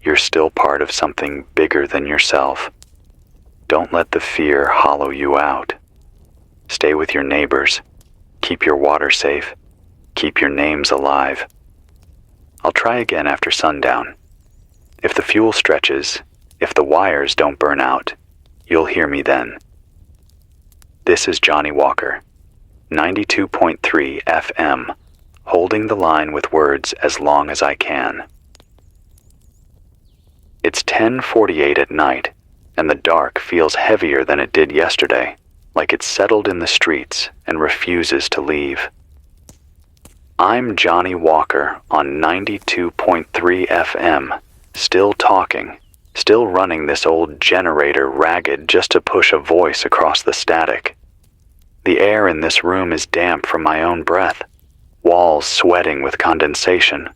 you're still part of something bigger than yourself. Don't let the fear hollow you out. Stay with your neighbors. Keep your water safe. Keep your names alive. I'll try again after sundown. If the fuel stretches, if the wires don't burn out, you'll hear me then. This is Johnny Walker, 92.3 FM, holding the line with words as long as I can. It's 10:48 at night, and the dark feels heavier than it did yesterday, like it's settled in the streets and refuses to leave. I'm Johnny Walker on 92.3 FM, still talking, still running this old generator ragged just to push a voice across the static. The air in this room is damp from my own breath, walls sweating with condensation.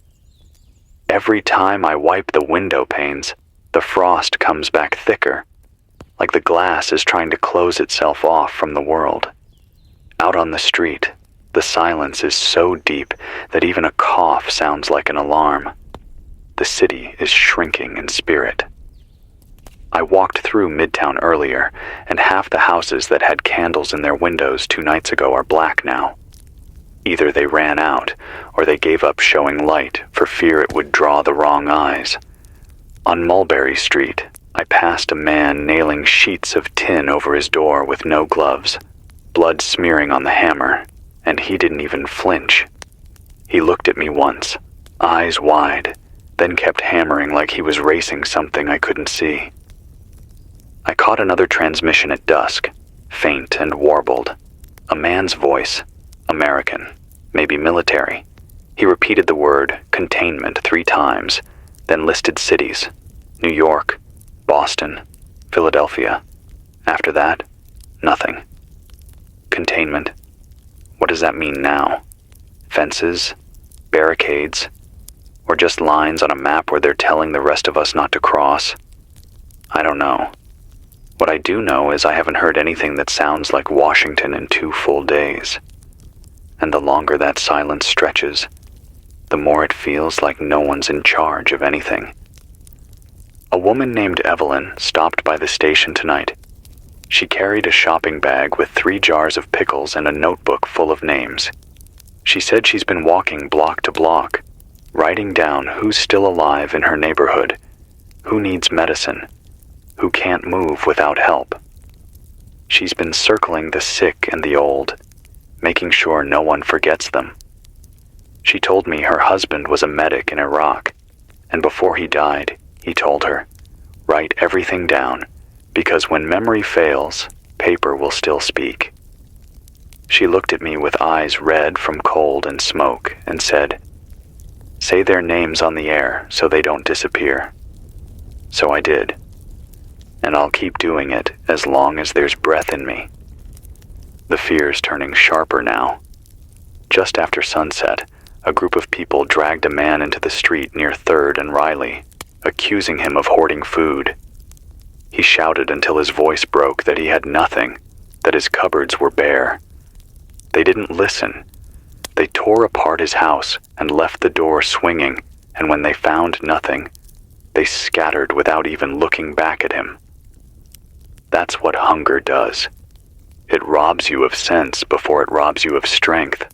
Every time I wipe the window panes, the frost comes back thicker, like the glass is trying to close itself off from the world. Out on the street, the silence is so deep that even a cough sounds like an alarm. The city is shrinking in spirit. I walked through Midtown earlier, and half the houses that had candles in their windows 2 nights ago are black now. Either they ran out, or they gave up showing light for fear it would draw the wrong eyes. On Mulberry Street, I passed a man nailing sheets of tin over his door with no gloves, blood smearing on the hammer, and he didn't even flinch. He looked at me once, eyes wide, then kept hammering like he was racing something I couldn't see. I caught another transmission at dusk, faint and warbled. A man's voice, American, maybe military. He repeated the word containment 3 times, then listed cities, New York, Boston, Philadelphia. After that, nothing. Containment. What does that mean now? Fences? Barricades? Or just lines on a map where they're telling the rest of us not to cross? I don't know. What I do know is I haven't heard anything that sounds like Washington in 2 full days. And the longer that silence stretches, the more it feels like no one's in charge of anything. A woman named Evelyn stopped by the station tonight. She carried a shopping bag with 3 jars of pickles and a notebook full of names. She said she's been walking block to block, writing down who's still alive in her neighborhood, who needs medicine, who can't move without help. She's been circling the sick and the old, making sure no one forgets them. She told me her husband was a medic in Iraq, and before he died, he told her, "Write everything down, because when memory fails, paper will still speak." She looked at me with eyes red from cold and smoke and said, "Say their names on the air so they don't disappear." So I did. And I'll keep doing it as long as there's breath in me. The fear's turning sharper now. Just after sunset, a group of people dragged a man into the street near 3rd and Riley, accusing him of hoarding food. He shouted until his voice broke that he had nothing, that his cupboards were bare. They didn't listen. They tore apart his house and left the door swinging, and when they found nothing, they scattered without even looking back at him. That's what hunger does. It robs you of sense before it robs you of strength.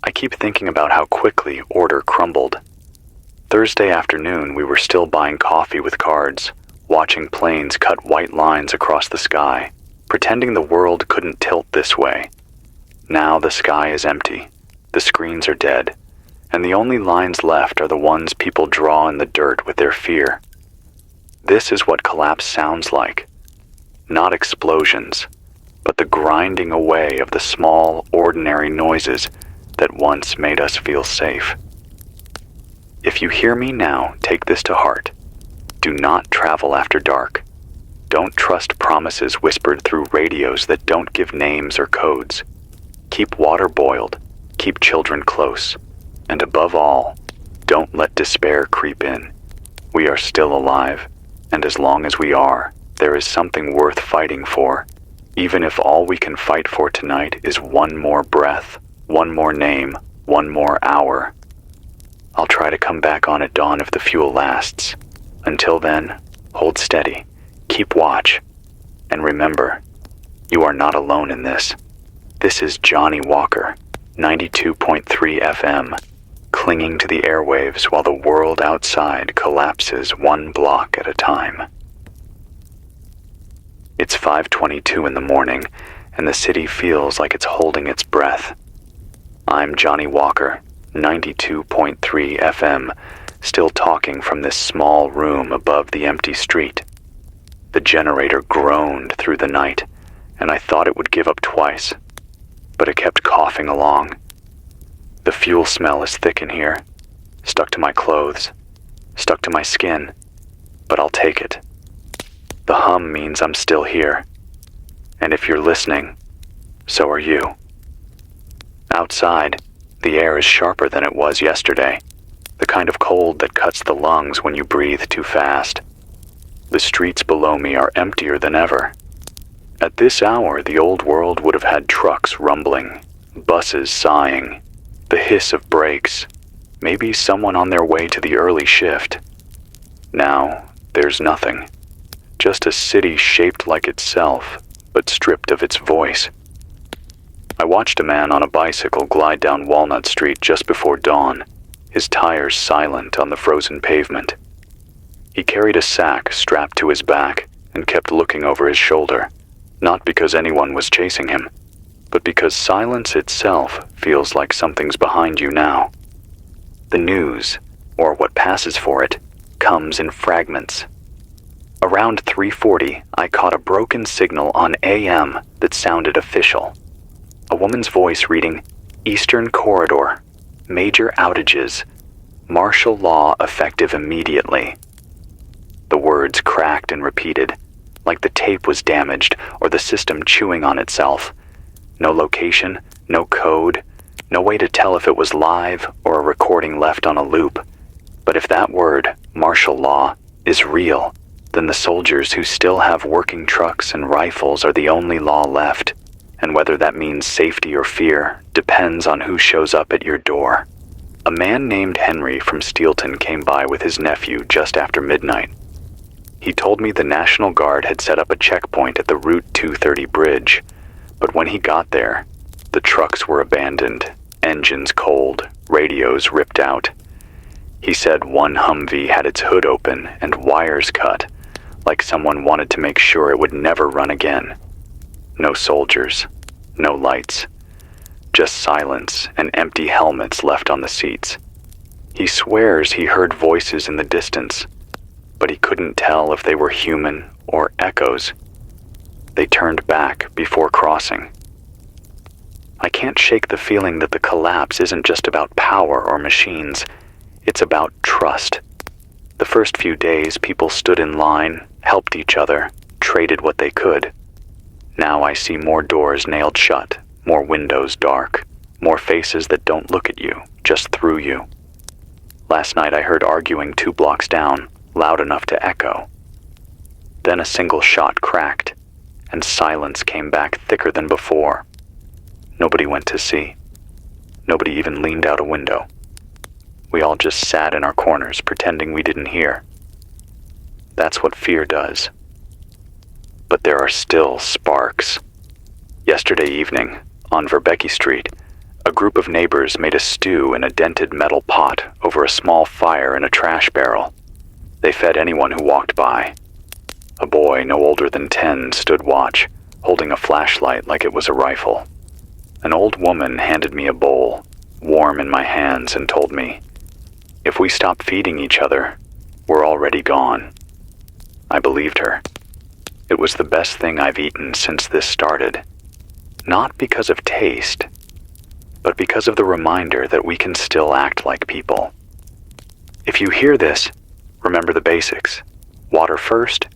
I keep thinking about how quickly order crumbled. Thursday afternoon, we were still buying coffee with cards, watching planes cut white lines across the sky, pretending the world couldn't tilt this way. Now the sky is empty, the screens are dead, and the only lines left are the ones people draw in the dirt with their fear. This is what collapse sounds like. Not explosions, but the grinding away of the small, ordinary noises that once made us feel safe. If you hear me now, take this to heart. Do not travel after dark. Don't trust promises whispered through radios that don't give names or codes. Keep water boiled, keep children close, and above all, don't let despair creep in. We are still alive, and as long as we are, there is something worth fighting for, even if all we can fight for tonight is one more breath, one more name, one more hour. I'll try to come back on at dawn if the fuel lasts. Until then, hold steady, keep watch, and remember, you are not alone in this. This is Johnny Walker, 92.3 FM, clinging to the airwaves while the world outside collapses 1 block at a time. It's 5:22 in the morning, and the city feels like it's holding its breath. I'm Johnny Walker, 92.3 FM, still talking from this small room above the empty street. The generator groaned through the night, and I thought it would give up twice, but it kept coughing along. The fuel smell is thick in here, stuck to my clothes, stuck to my skin, but I'll take it. The hum means I'm still here, and if you're listening, so are you. Outside, the air is sharper than it was yesterday, the kind of cold that cuts the lungs when you breathe too fast. The streets below me are emptier than ever. At this hour, the old world would have had trucks rumbling, buses sighing, the hiss of brakes, maybe someone on their way to the early shift. Now, there's nothing. Just a city shaped like itself, but stripped of its voice. I watched a man on a bicycle glide down Walnut Street just before dawn, his tires silent on the frozen pavement. He carried a sack strapped to his back and kept looking over his shoulder, not because anyone was chasing him, but because silence itself feels like something's behind you now. The news, or what passes for it, comes in fragments. Around 3:40, I caught a broken signal on AM that sounded official. A woman's voice reading, "Eastern Corridor, major outages, martial law effective immediately." The words cracked and repeated, like the tape was damaged or the system chewing on itself. No location, no code, no way to tell if it was live or a recording left on a loop. But if that word, martial law, is real, then the soldiers who still have working trucks and rifles are the only law left, and whether that means safety or fear depends on who shows up at your door. A man named Henry from Steelton came by with his nephew just after midnight. He told me the National Guard had set up a checkpoint at the Route 230 bridge, but when he got there, the trucks were abandoned, engines cold, radios ripped out. He said one Humvee had its hood open and wires cut, like someone wanted to make sure it would never run again. No soldiers, no lights, just silence and empty helmets left on the seats. He swears he heard voices in the distance, but he couldn't tell if they were human or echoes. They turned back before crossing. I can't shake the feeling that the collapse isn't just about power or machines, it's about trust. The first few days, people stood in line, helped each other, traded what they could. Now I see more doors nailed shut, more windows dark, more faces that don't look at you, just through you. Last night I heard arguing 2 blocks down, loud enough to echo. Then a single shot cracked, and silence came back thicker than before. Nobody went to see. Nobody even leaned out a window. We all just sat in our corners, pretending we didn't hear. That's what fear does. But there are still sparks. Yesterday evening, on Verbeke Street, a group of neighbors made a stew in a dented metal pot over a small fire in a trash barrel. They fed anyone who walked by. A boy no older than 10 stood watch, holding a flashlight like it was a rifle. An old woman handed me a bowl, warm in my hands, and told me, "If we stop feeding each other, we're already gone." I believed her. It was the best thing I've eaten since this started. Not because of taste, but because of the reminder that we can still act like people. If you hear this, remember the basics. Water first,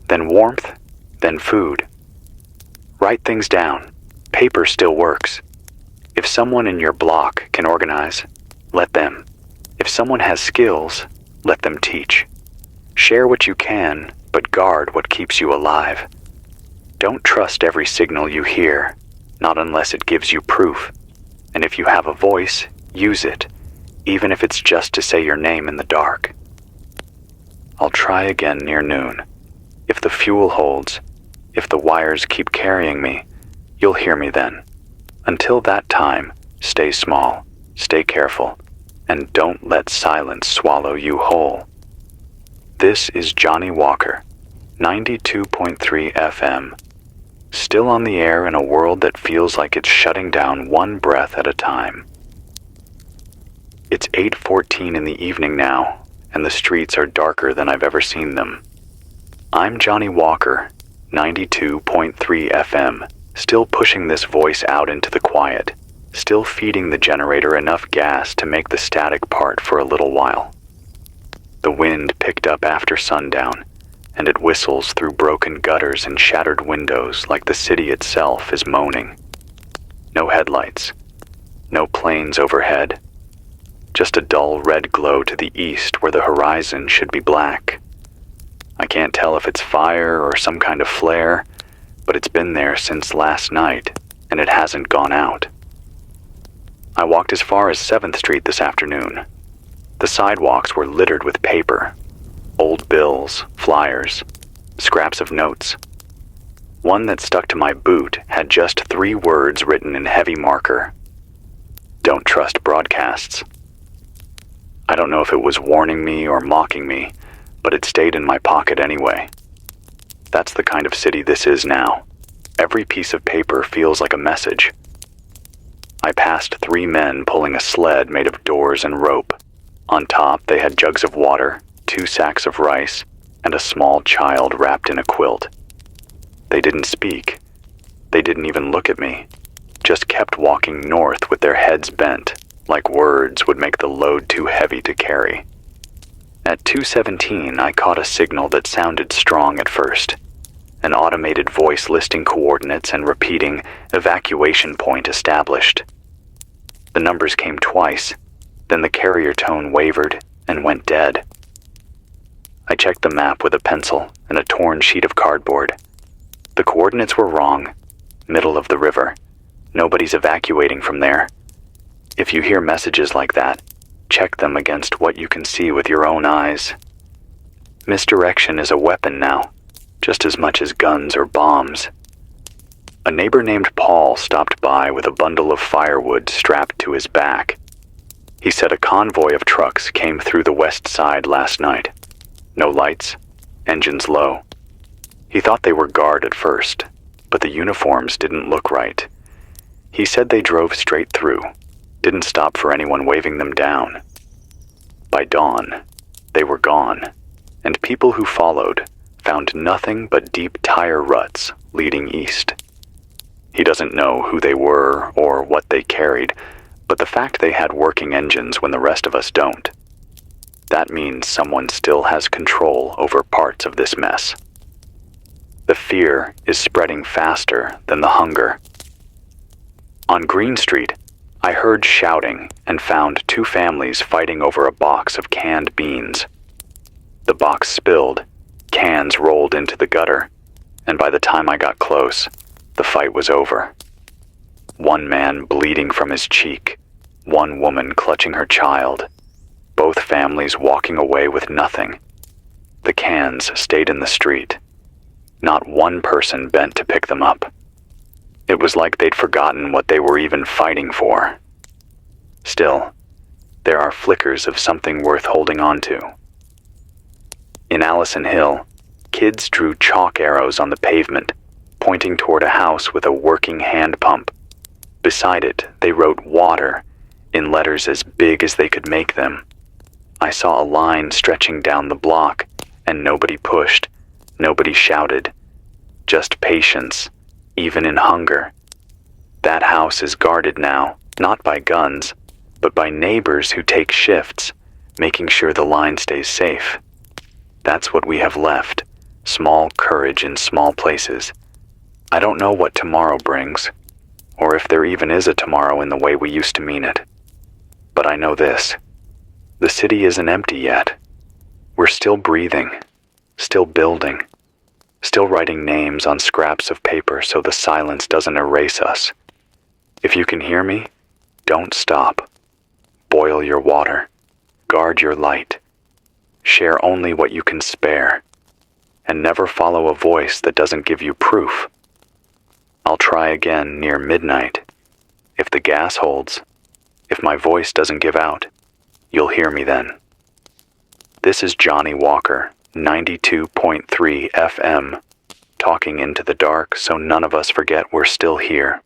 then warmth, then food. Write things down. Paper still works. If someone in your block can organize, let them. If someone has skills, let them teach. Share what you can, but guard what keeps you alive. Don't trust every signal you hear, not unless it gives you proof. And if you have a voice, use it, even if it's just to say your name in the dark. I'll try again near noon. If the fuel holds, if the wires keep carrying me, you'll hear me then. Until that time, stay small, stay careful, and don't let silence swallow you whole. This is Johnny Walker, 92.3 FM, still on the air in a world that feels like it's shutting down one breath at a time. It's 8:14 in the evening now, and the streets are darker than I've ever seen them. I'm Johnny Walker, 92.3 FM, still pushing this voice out into the quiet, still feeding the generator enough gas to make the static part for a little while. The wind picked up after sundown, and it whistles through broken gutters and shattered windows like the city itself is moaning. No headlights, no planes overhead, just a dull red glow to the east where the horizon should be black. I can't tell if it's fire or some kind of flare, but it's been there since last night, and it hasn't gone out. I walked as far as 7th Street this afternoon. The sidewalks were littered with paper, old bills, flyers, scraps of notes. One that stuck to my boot had just 3 words written in heavy marker. Don't trust broadcasts. I don't know if it was warning me or mocking me, but it stayed in my pocket anyway. That's the kind of city this is now. Every piece of paper feels like a message. I passed 3 men pulling a sled made of doors and rope. On top, they had jugs of water, 2 sacks of rice, and a small child wrapped in a quilt. They didn't speak. They didn't even look at me, just kept walking north with their heads bent, like words would make the load too heavy to carry. At 2:17, I caught a signal that sounded strong at first. An automated voice listing coordinates and repeating, "Evacuation point established." The numbers came twice, then the carrier tone wavered and went dead. I checked the map with a pencil and a torn sheet of cardboard. The coordinates were wrong. Middle of the river. Nobody's evacuating from there. If you hear messages like that, check them against what you can see with your own eyes. Misdirection is a weapon now, just as much as guns or bombs. A neighbor named Paul stopped by with a bundle of firewood strapped to his back. He said a convoy of trucks came through the west side last night. No lights, engines low. He thought they were guard at first, but the uniforms didn't look right. He said they drove straight through, didn't stop for anyone waving them down. By dawn, they were gone, and people who followed found nothing but deep tire ruts leading east. He doesn't know who they were or what they carried, but the fact they had working engines when the rest of us don't, that means someone still has control over parts of this mess. The fear is spreading faster than the hunger. On Green Street, I heard shouting and found 2 families fighting over a box of canned beans. The box spilled, cans rolled into the gutter, and by the time I got close, the fight was over. 1 man bleeding from his cheek, 1 woman clutching her child, both families walking away with nothing. The cans stayed in the street. Not 1 person bent to pick them up. It was like they'd forgotten what they were even fighting for. Still, there are flickers of something worth holding on to. In Allison Hill, kids drew chalk arrows on the pavement, pointing toward a house with a working hand pump. Beside it, they wrote water in letters as big as they could make them. I saw a line stretching down the block, and nobody pushed, nobody shouted. Just patience, even in hunger. That house is guarded now, not by guns, but by neighbors who take shifts, making sure the line stays safe. That's what we have left, small courage in small places. I don't know what tomorrow brings, or if there even is a tomorrow in the way we used to mean it. But I know this. The city isn't empty yet. We're still breathing, still building, still writing names on scraps of paper so the silence doesn't erase us. If you can hear me, don't stop. Boil your water. Guard your light. Share only what you can spare. And never follow a voice that doesn't give you proof. I'll try again near midnight. If the gas holds, if my voice doesn't give out, you'll hear me then. This is Johnny Walker, 92.3 FM, talking into the dark so none of us forget we're still here.